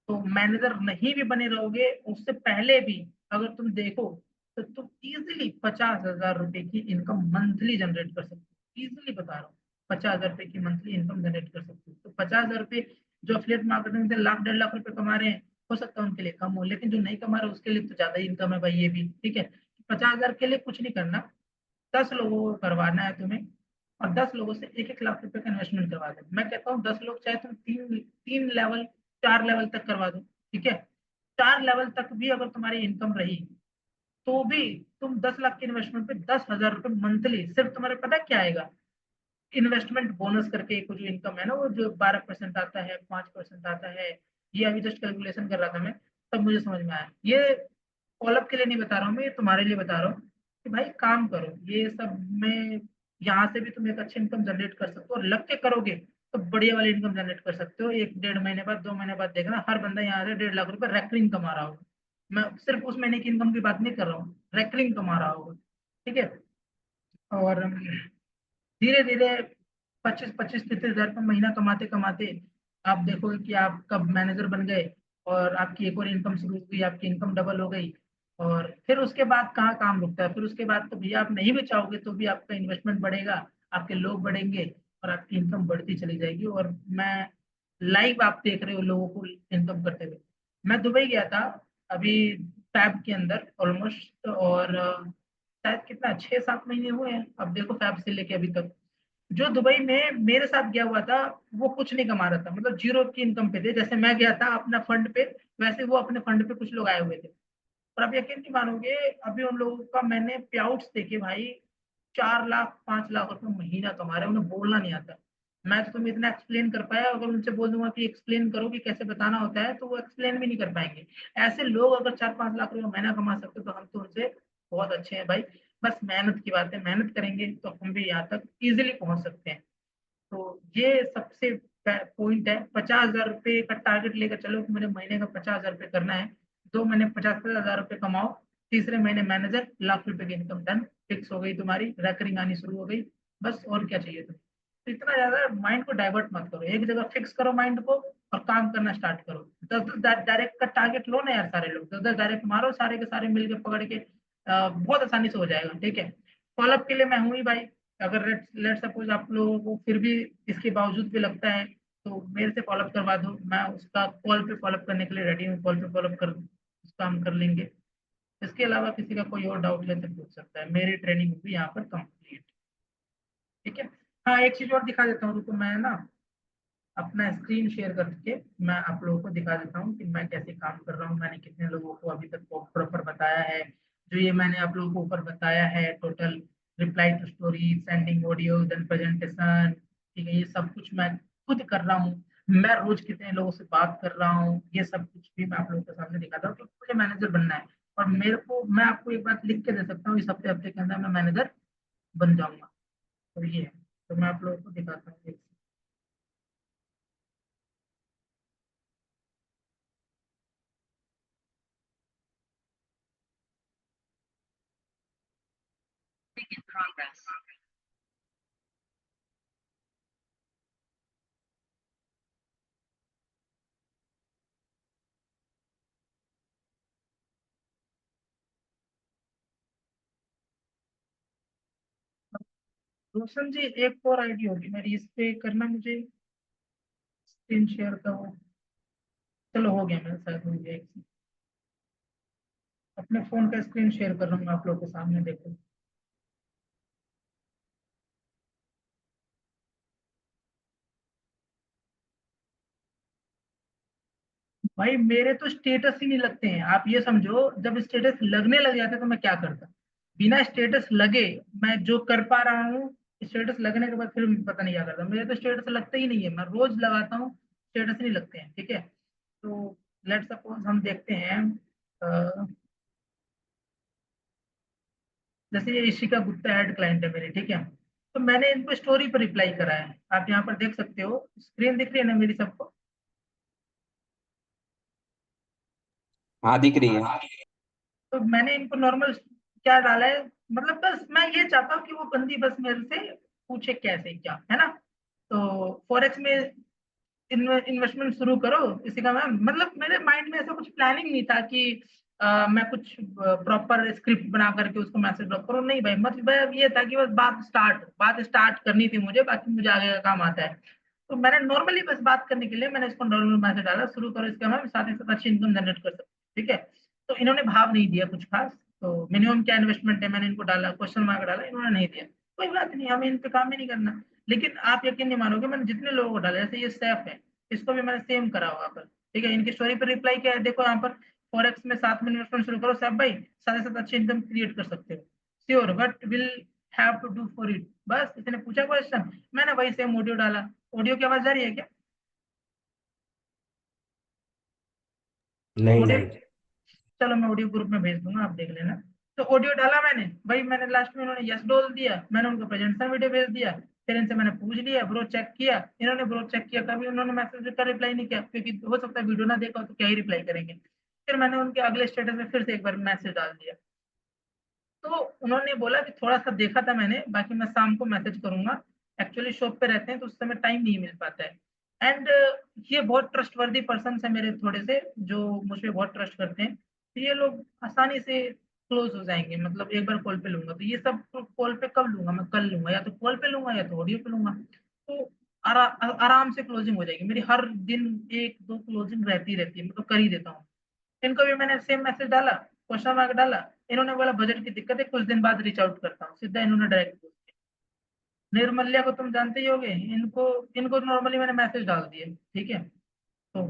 तो मैनेजर नहीं भी बने रहोगे, उससे पहले भी अगर तुम देखो तो तुम इजिली 50,000 रुपए की इनकम मंथली जनरेट कर सकते हो। इजिली बता रहा हूँ, 50,000 रुपए की मंथली इनकम जनरेट कर सकते हो। तो 50,000 रुपए जो अफिलिएट मार्केटिंग से लाख 1.5 लाख रुपए कमा रहे हैं, हो सकता है उनके लिए कम हो, लेकिन जो नहीं कमा रहे उसके लिए तो ज्यादा इनकम है भाई ये भी, ठीक है। 50,000 के लिए कुछ नहीं करना, 10 लोगों को करवाना है तुम्हें, और 10 लोगों से 1-1 लाख रुपए का इन्वेस्टमेंट करवा दो। मैं कहता हूँ 10 लोग चाहे तुम तीन तीन लेवल 4 लेवल तक करवा दो, ठीक है। 4 लेवल तक भी अगर तुम्हारी इनकम रही तो भी तुम 10 लाख के इन्वेस्टमेंट पे 10,000 रुपए मंथली, सिर्फ तुम्हारे पता क्या आएगा, इन्वेस्टमेंट बोनस करके एक जो इनकम है ना, वो जो 12% आता है, 5% आता है। ये अभी जस्ट कैलकुलेशन कर रहा था मैं, तब मुझे समझ में आया। ये फॉलोअप के लिए नहीं बता रहा हूँ मैं, ये तुम्हारे लिए बता रहा हूँ कि भाई काम करो ये सब में। यहाँ से भी तुम एक अच्छी इनकम जनरेट कर सकते हो, और लग के करोगे तो बढ़िया वाली इनकम जनरेट कर सकते हो। 1-1.5 महीने बाद, 2 महीने बाद देखना हर बंदा यहाँ से 1.5 लाख रुपए रेकरिंग कमा रहा होगा। मैं सिर्फ उस महीने की इनकम की बात नहीं कर रहा हूँ, रेकरिंग कमा रहा होगा, ठीक है। और धीरे धीरे 25-25-30 हजार रुपये महीना कमाते कमाते आप देखोगे कि आप कब मैनेजर बन गए, और आपकी एक और इनकम शुरू हो गई, आपकी इनकम डबल हो गई। और फिर उसके बाद कहाँ काम रुकता है, फिर उसके बाद तो भैया आप नहीं भी चाहोगे तो भी आपका इन्वेस्टमेंट बढ़ेगा, आपके लोग बढ़ेंगे, और आपकी इनकम बढ़ती चली जाएगी। और मैं लाइव आप देख रहे हो लोगों को इनकम करते हुए। मैं दुबई गया था अभी फैब के अंदर ऑलमोस्ट, और शायद कितना 6-7 महीने हुए हैं, अब देखो फैब से लेके अभी तक। जो दुबई में मेरे साथ गया हुआ था वो कुछ नहीं कमा रहा था, मतलब जीरो की इनकम पे थे। जैसे मैं गया था अपना फंड पे, वैसे वो अपने फंड पे कुछ लोग आए हुए थे। और आप यकीन नहीं मानोगे, अभी उन लोगों का मैंने पे आउट्स देखे भाई, 4 लाख 5 लाख रुपए महीना कमा रहे हैं, उन्हें बोलना नहीं आता। मैं तो तुम्हें इतना एक्सप्लेन कर पाया, अगर उनसे बोल दूंगा कि एक्सप्लेन करो कि कैसे बताना होता है, तो वो एक्सप्लेन भी नहीं कर पाएंगे। ऐसे लोग अगर 4-5 लाख रुपए महीना कमा सकते तो हम तो उनसे बहुत अच्छे हैं भाई। बस मेहनत की बात है, मेहनत करेंगे तो हम भी यहाँ तक इजिली पहुंच सकते हैं। तो ये सबसे पॉइंट है। 50,000 रुपये का टारगेट लेकर चलो कि मुझे महीने का 50,000 रुपये करना है। 2 महीने 50,000 रुपये कमाओ, तीसरे महीने मैनेजर, लाख रुपए की इनकम डन, फिक्स हो गई तुम्हारी, रैकरिंग आनी शुरू हो गई। बस और क्या चाहिए तुम्हें। तो इतना ज्यादा माइंड को डाइवर्ट मत करो, एक जगह फिक्स करो माइंड को और काम करना स्टार्ट करो। 10-10 डायरेक्ट का टारगेट लो ना यार, सारे लोग 10-10 डायरेक्ट मारो, सारे के सारे मिलकर पकड़ के, बहुत आसानी से हो जाएगा, ठीक है। फॉलोअप के लिए मैं हूँ ही भाई। अगर लेट सपोज आप लोगों को फिर भी इसके बावजूद भी लगता है तो मेरे से फॉलोअप करवा दो, मैं उसका कॉल पे फॉलोअप करने के लिए रेडी हूँ, कॉल पे फॉलोअप कर उसका हम कर लेंगे। इसके अलावा किसी का कोई और डाउट है तो पूछ सकता है, मेरी ट्रेनिंग भी यहाँ पर कंप्लीट, ठीक है। हाँ एक चीज और दिखा देता हूँ, रुको मैं ना अपना स्क्रीन शेयर करके मैं आप लोगों को दिखा देता हूँ कि मैं कैसे काम कर रहा हूँ, मैंने कितने लोगों को अभी तक प्रॉपर बताया है। जो ये मैंने आप लोगों को ऊपर बताया है total, reply to story, sending audio, then presentation, ठीक है, ये सब कुछ मैं खुद कर रहा हूँ। मैं रोज कितने लोगों से बात कर रहा हूँ, ये सब कुछ भी मैं आप लोगों के सामने दिखाता हूँ, क्योंकि मुझे मैनेजर बनना है। और मेरे को, मैं आपको एक बात लिख के दे सकता हूँ, इस हफ्ते हफ्ते के अंदर मैं मैनेजर बन जाऊंगा। तो ये है, तो मैं आप लोगों को दिखाता हूँ। रोशन जी एक और आईडी होगी मेरी, इस पे करना मुझे स्क्रीन शेयर का वो। चलो हो गया, मेरे साथ हो गया। अपने फोन का स्क्रीन शेयर कर रहा हूँ आप लोगों के सामने, देखो। भाई मेरे तो स्टेटस ही नहीं लगते हैं, आप ये समझो, जब स्टेटस लगने लग जाते तो मैं क्या करता। बिना स्टेटस लगे मैं जो कर पा रहा हूँ, स्टेटस लगने के बाद फिर पता नहीं क्या करता। मेरे तो स्टेटस लगते ही नहीं है, मैं रोज लगाता हूँ, स्टेटस नहीं लगते हैं, ठीक है। तो लेट सपोज हम देखते हैं, अ, जैसे ये ऋषिका गुप्ता हेड क्लाइंट है मेरे, ठीक है। तो मैंने इनको स्टोरी पर रिप्लाई करा है, आप यहाँ पर देख सकते हो, स्क्रीन दिख रही है ना मेरी सबको। हाँ दिख रही है। तो मैंने इनको नॉर्मल क्या डाला है, मतलब बस मैं ये चाहता हूँ कि वो बंदी बस मेरे से पूछे कैसे क्या है ना। तो फॉरेक्स में इन्वेस्टमेंट शुरू करो इसी का। मैम मतलब मेरे माइंड में ऐसा कुछ प्लानिंग नहीं था कि मैं कुछ प्रॉपर स्क्रिप्ट बना करके उसको मैसेज ड्रॉप करूँ, नहीं भाई। मतलब ये था कि बस बात स्टार्ट करनी थी मुझे, बाकी मुझे आगे का काम आता है। तो मैंने नॉर्मली बस बात करने के लिए मैंने इसको नॉर्मल मैसेज डाला, शुरू करो इसका मैम, साथ ही साथ अच्छी इनकम जनरेट कर सकते, ठीक है। तो इन्होंने भाव नहीं दिया कुछ खास। तो मिनिमम क्या इन्वेस्टमेंट है मैंने इनको डाला, क्वेश्चन मार्क डाला, इन्होंने नहीं दिया। कोई बात नहीं, हमें इन पे काम ही नहीं करना। लेकिन आप यकीन नहीं मानोगे, मैंने जितने लोगों को डाला, जैसे ये सैफ है, इसको भी मैंने सेम करा वहां पर, ठीक है। इनकी स्टोरी पर रिप्लाई क्या है देखो, यहाँ पर फॉरेक्स में साथ में इन्वेस्टमेंट शुरू करो सैफ भाई, साथ ही साथ अच्छी इनकम क्रिएट कर सकते हो, sure, but will have to do for it. बस इसने पूछा क्वेश्चन, मैंने वही सेम ऑडियो डाला। ऑडियो की आवाज जा रही है क्या? नहीं ऑडियो, नहीं। चलो मैं ऑडियो ग्रुप में भेज दूंगा, आप देख लेना। तो ऑडियो डाला मैंने, भाई मैंने लास्ट में उन्होंने यस डोल दिया, मैंने उनको प्रेजेंटेशन वीडियो भेज दिया। फिर इनसे मैंने पूछ लिया, ब्रो चेक किया, इन्होंने ब्रो चेक किया, कभी उन्होंने मैसेज का रिप्लाई नहीं किया, क्योंकि हो सकता है वीडियो ना देखा हो तो क्या ही रिप्लाई करेंगे। फिर मैंने उनके अगले स्टेटस में फिर से एक बार मैसेज डाल दिया। तो उन्होंने बोला कि थोड़ा सा देखा था मैंने, बाकी मैं शाम को मैसेज करूंगा। एक्चुअली शॉप पे रहते हैं तो उस समय टाइम नहीं मिल पाता है। एंड ये बहुत ट्रस्टवर्दी पर्सन है मेरे थोड़े से, जो मुझ पे बहुत ट्रस्ट करते हैं, तो ये लोग आसानी से क्लोज हो जाएंगे। मतलब एक बार कॉल पे लूंगा तो ये सब कॉल पे कब लूंगा, मैं कल लूंगा, या तो कॉल पे लूंगा या तो ऑडियो पे लूंगा। तो आराम से क्लोजिंग हो जाएगी मेरी। हर दिन एक दो क्लोजिंग रहती है, मतलब कर ही देता हूँ। इनको भी मैंने सेम मैसेज डाला, क्वेश्चन मार्क डाला। इन्होंने बोला बजट की दिक्कत है, कुछ दिन बाद रीच आउट करता हूँ, सीधा इन्होंने डायरेक्ट बोल दिया। निर्मल्या को तुम जानते ही होगे, इनको इनको नॉर्मली मैंने मैसेज डाल दिए, ठीक है। तो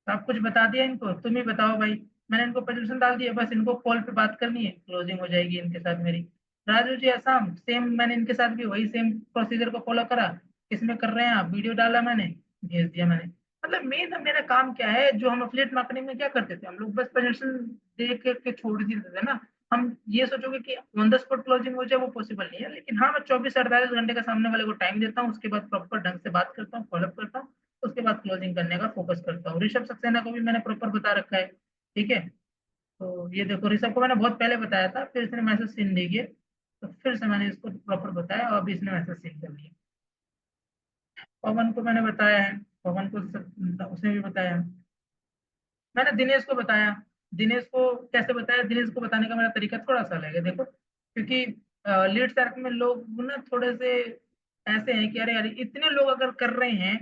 सब कुछ बता दिया इनको, तुम ही बताओ भाई। मैंने इनको प्रेजेंटेशन डाल दिया, बस इनको कॉल पे बात करनी है, क्लोजिंग हो जाएगी इनके साथ मेरी। राजू जी आसाम सेम, मैंने इनके साथ भी वही सेम प्रोसीजर को फॉलो करा। इसमें कर रहे हैं आप, वीडियो डाला मैंने, भेज दिया मैंने। मतलब मेन मेरा काम क्या है, जो हम अफिलिएट मार्केटिंग में क्या करते थे, हम लोग बस प्रेजेंटेशन दे के छोड़ देते थे ना। हम ये सोचोगे कि ऑन द स्पॉट क्लोजिंग हो जाए, वो पॉसिबल नहीं है। लेकिन हाँ, मैं 24 से 48 घंटे का सामने वाले को टाइम देता हूँ, उसके बाद प्रॉपर ढंग से बात करता हूँ, फॉलोअप करता हूँ, उसके बाद क्लोजिंग करने का फोकस करता हूँ। ऋषभ सक्सेना को भी मैंने प्रॉपर बता रखा है, ठीक है। तो ये देखो, ऋषभ को मैंने बहुत पहले बताया था, फिर इसने मैसेज सीन दे दिए, तो फिर से मैंने इसको प्रॉपर बताया और अभी इसने मैसेज सीन कर लिया। पवन को मैंने बताया है, पवन को उसने भी बताया। मैंने दिनेश को बताया। दिनेश को कैसे बताया, दिनेश को बताने का मेरा तरीका थोड़ा सा अलग है देखो, क्योंकि लीड सर्कल में लोग ना थोड़े से ऐसे हैं कि अरे यार इतने लोग अगर कर रहे हैं,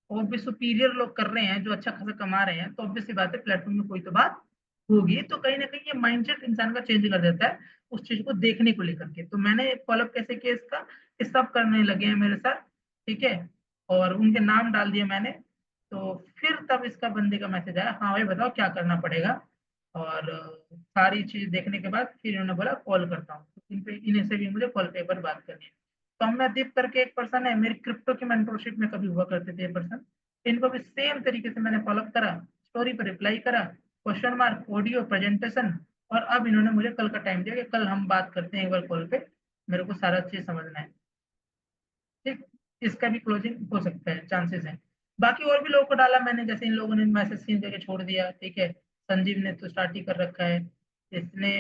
और भी सुपीरियर लोग कर रहे हैं जो अच्छा खासा कमा रहे हैं, तो ऑब्वियस सी बात है प्लेटफॉर्म में कोई तो बात होगी। तो कहीं ना कहीं ये माइंडसेट इंसान का चेंज कर देता है उस चीज को देखने को लेकर के। तो मैंने फॉलोअप कैसे किया इसका, ये सब करने लगे हैं मेरे साथ, ठीक है। और उनके नाम डाल दिए मैंने। तो फिर तब इसका बंदे का मैसेज आया, हाँ भाई बताओ क्या करना पड़ेगा। और सारी चीज देखने के बाद फिर इन्होंने बोला कॉल करता हूँ, तो इन पे इन्हें से भी मुझे कॉल पे एक बार बात करनी है। तो मैं दीप करके एक पर्सन है, मेरी क्रिप्टो की मेंटरशिप में कभी हुआ करते थे ये पर्सन। इनको भी सेम तरीके से मैंने फॉलोअप करा, स्टोरी पर रिप्लाई करा, क्वेश्चन मार्क, ऑडियो, प्रेजेंटेशन। और अब इन्होंने मुझे कल का टाइम दिया कि कल हम बात करते हैं एक बार कॉल पे, मेरे को सारा चीज समझना है, ठीक। इसका भी क्लोजिंग हो सकता है, चांसेस है। बाकी और भी लोगों को डाला मैंने, जैसे इन लोगों ने मैसेज सीन देके छोड़ दिया, ठीक है। संजीव ने तो स्टार्ट ही कर रखा है, इसने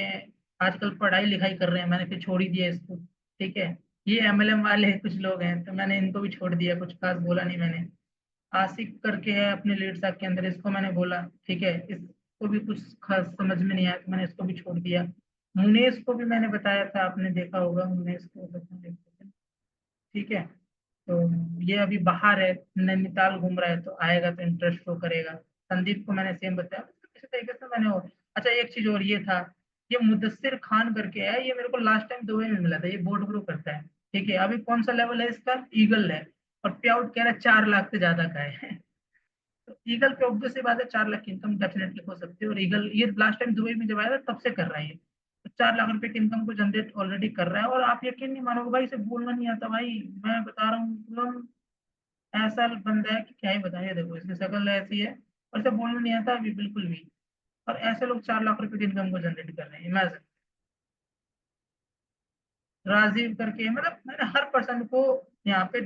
आजकल पढ़ाई लिखाई कर रहे हैं, मैंने फिर छोड़ ही दिया इसको, ठीक है। ये एमएलएम वाले कुछ लोग हैं, तो मैंने इनको भी छोड़ दिया, कुछ खास बोला नहीं मैंने। आसिक करके है अपने लीड साहब के अंदर, इसको मैंने बोला, ठीक है, इसको भी कुछ खास समझ में नहीं आया तो मैंने इसको भी छोड़ दिया। मुनेश को भी मैंने बताया था, आपने देखा होगा मुनेश को, ठीक है। तो ये अभी बाहर है, नैनीताल घूम रहा है, तो आएगा तो इंटरेस्ट शो करेगा। संदीप को मैंने सेम बताया, तो इसी तरीके से मैंने। और अच्छा एक चीज और ये था, ये मुदस्सिर खान करके है, ये मेरे को लास्ट टाइम दुबई में मिला था, ये बोट ग्रो करता है, ठीक है। अभी कौन सा लेवल है इसका, ईगल है। और पे आउट कह रहा है 4 लाख से ज्यादा का है। तो ईगल पे ऑब्वियस सी बात है 4 लाख की इनकम डेफिनेटली हो सकती है। और ईगल ये लास्ट टाइम दुबई में जब आया था तब से कर रहा है ये, तो 4 लाख रुपए की इनकम को जनरेट ऑलरेडी कर रहा है। और आप यकीन नहीं मानोगे भाई, इसे बोलना नहीं आता भाई, मैं बता रहा हूँ एकदम ऐसा बंदा है कि क्या ही बताएं। देखो इसकी शक्ल ऐसी है, और इसे बोलना नहीं आता अभी बिल्कुल भी। और ऐसे लोग 4 लाख रुपए की इनकम को जनरेट कर रहे हैं, इमेजिन। राजीव करके, मतलब मैंने हर पर्सन को यहाँ पे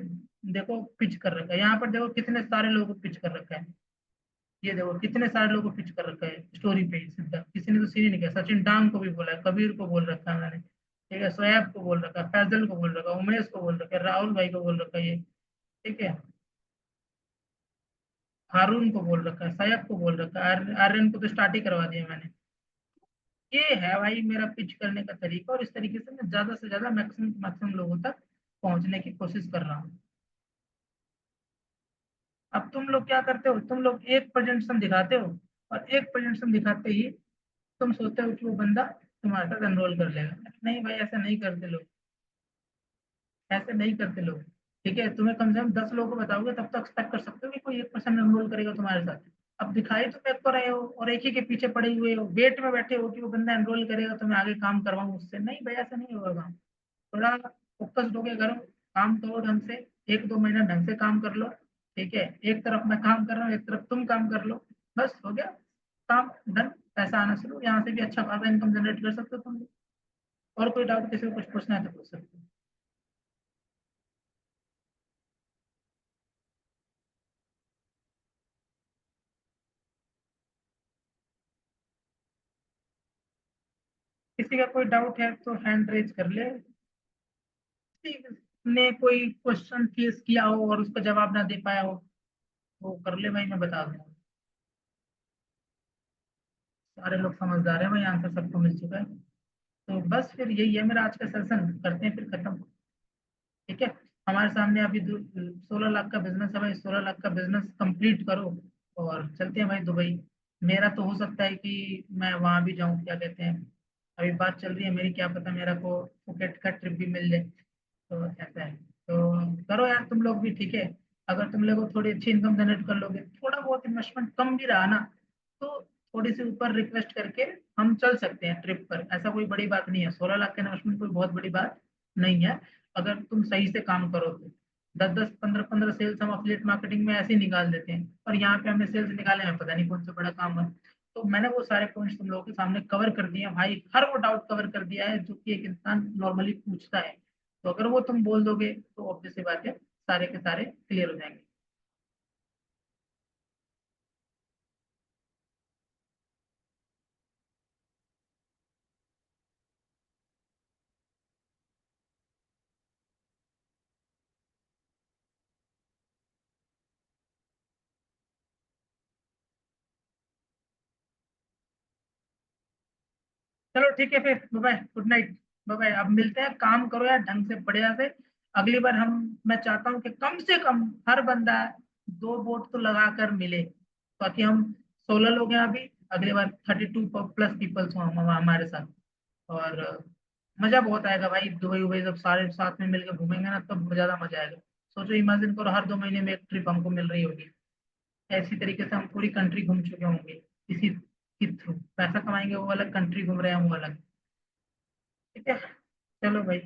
देखो पिच कर रखा है। यहाँ पर देखो कितने सारे लोगों को पिच कर रखा है, ये देखो कितने सारे लोगों को पिच कर रखा है स्टोरी पे ही सीधा, किसी ने तो सीन ही नहीं किया। सचिन डांग को भी बोला है, कबीर को बोल रखा है मैंने, ठीक है, सोएब को बोल रखा है, फैजल को बोल रखा है, उमेश को बोल रखा है, राहुल भाई को बोल रखा है ये, ठीक है। हारून को बोल रखा है, सैयद को बोल रखा है, आर्यन को तो स्टार्ट ही करवा दिया मैंने। ये है भाई मेरा पिच करने का तरीका, और इस तरीके से मैं ज्यादा से ज्यादा मैक्सिमम मैक्सिमम लोगों तक पहुंचने की कोशिश कर रहा हूँ। अब तुम लोग क्या करते हो, तुम लोग एक प्रेजेंटेशन दिखाते हो, और एक प्रेजेंटेशन दिखाते ही तुम सोचते हो कि वो बंदा तुम्हारे साथ एनरोल कर लेगा। नहीं भाई, ऐसा नहीं करते लोग, ऐसे नहीं करते लोग। ठीक है, तुम्हें कम से कम 10 लोगों को बताओगे तब तक एक्सपेक्ट कर सकते हो कि कोई 1% एनरोल करेगा तुम्हारे साथ। अब दिखाई तुम एक को रहे हो और एक ही के पीछे पड़े हुए हो, वेट में बैठे हो कि वो बंदा एनरोल करेगा तो मैं आगे काम करवाऊँ उससे। नहीं भाई, ऐसा नहीं होगा काम। थोड़ा फोकस होके करो, काम करो ढंग से, 1-2 महीना ढंग से काम कर लो। ठीक है, एक तरफ मैं काम कर रहा हूँ, एक तरफ तुम काम कर लो, बस हो गया काम डन। पैसा आना शुरू, यहाँ से भी अच्छा खासा इनकम जनरेट कर सकते हो तुम लोग। और कोई डाउट, किसी को कुछ पूछना है तो पूछ सकते हो। किसी का कोई डाउट है तो हैंड रेज कर ले। किसी ने कोई क्वेश्चन फेस किया हो और उसका जवाब ना दे पाया हो तो कर ले भाई, मैं बता दूंगा। सारे लोग समझदार हैं भाई, आंसर सबको मिल चुका है। तो बस फिर यही है मेरा आज का सेशन, करते हैं फिर खत्म। ठीक है, हमारे सामने अभी 16 लाख का बिजनेस है भाई, 16 लाख का बिजनेस कंप्लीट करो और चलते हैं भाई दुबई। मेरा तो हो सकता है कि मैं वहां भी जाऊं, क्या कहते हैं, अभी बात चल रही है मेरी, क्या पता मेरा को फुकेट का ट्रिप भी मिल जाए। तो ऐसा है, तो करो यार तुम लोग भी। ठीक है, अगर तुम लोग थोड़ी अच्छी इनकम जनरेट कर लोगे, थोड़ा बहुत इन्वेस्टमेंट कम भी रहा ना, तो थोड़ी सी ऊपर रिक्वेस्ट करके हम चल सकते हैं ट्रिप पर। ऐसा कोई बड़ी बात नहीं है, 16 लाख का इन्वेस्टमेंट कोई बहुत बड़ी बात नहीं है, अगर तुम सही से काम करो तो। 10-10, 15-15 सेल्स हम अफिलिएट मार्केटिंग में ऐसे ही निकाल देते हैं, और यहाँ पे हमने सेल्स निकाले हैं, पता नहीं कौन सा बड़ा काम है। तो मैंने वो सारे पॉइंट्स तुम लोगों के सामने कवर कर दिए हैं भाई, हर वो डाउट कवर कर दिया है जो कि एक इंसान नॉर्मली पूछता है। तो अगर वो तुम बोल दोगे तो ऑब्वियस सी बात है, सारे के सारे क्लियर हो जाएंगे। चलो ठीक है फिर, bye bye, good night, bye bye. अब मिलते हैं, काम करो यार ढंग से बढ़िया से। अगली बार हम, मैं चाहता हूँ कि कम से कम हर बंदा 2 बोट तो लगा कर मिले, ताकि हम 16 लोग हैं अभी, अगली बार 32+ पीपल्स हो हमारे साथ। और मजा बहुत आएगा भाई, दुबई उबई जब सारे साथ में मिलकर घूमेंगे ना तब ज्यादा मजा आएगा। सोचो, इमेजिन करो हर 2 महीने में एक ट्रिप हमको मिल रही होगी। ऐसी तरीके से हम पूरी कंट्री घूम चुके होंगे इसी के थ्रू। पैसा कमाएंगे वो अलग, कंट्री घूम रहे हैं वो अलग। ठीक है, चलो भाई।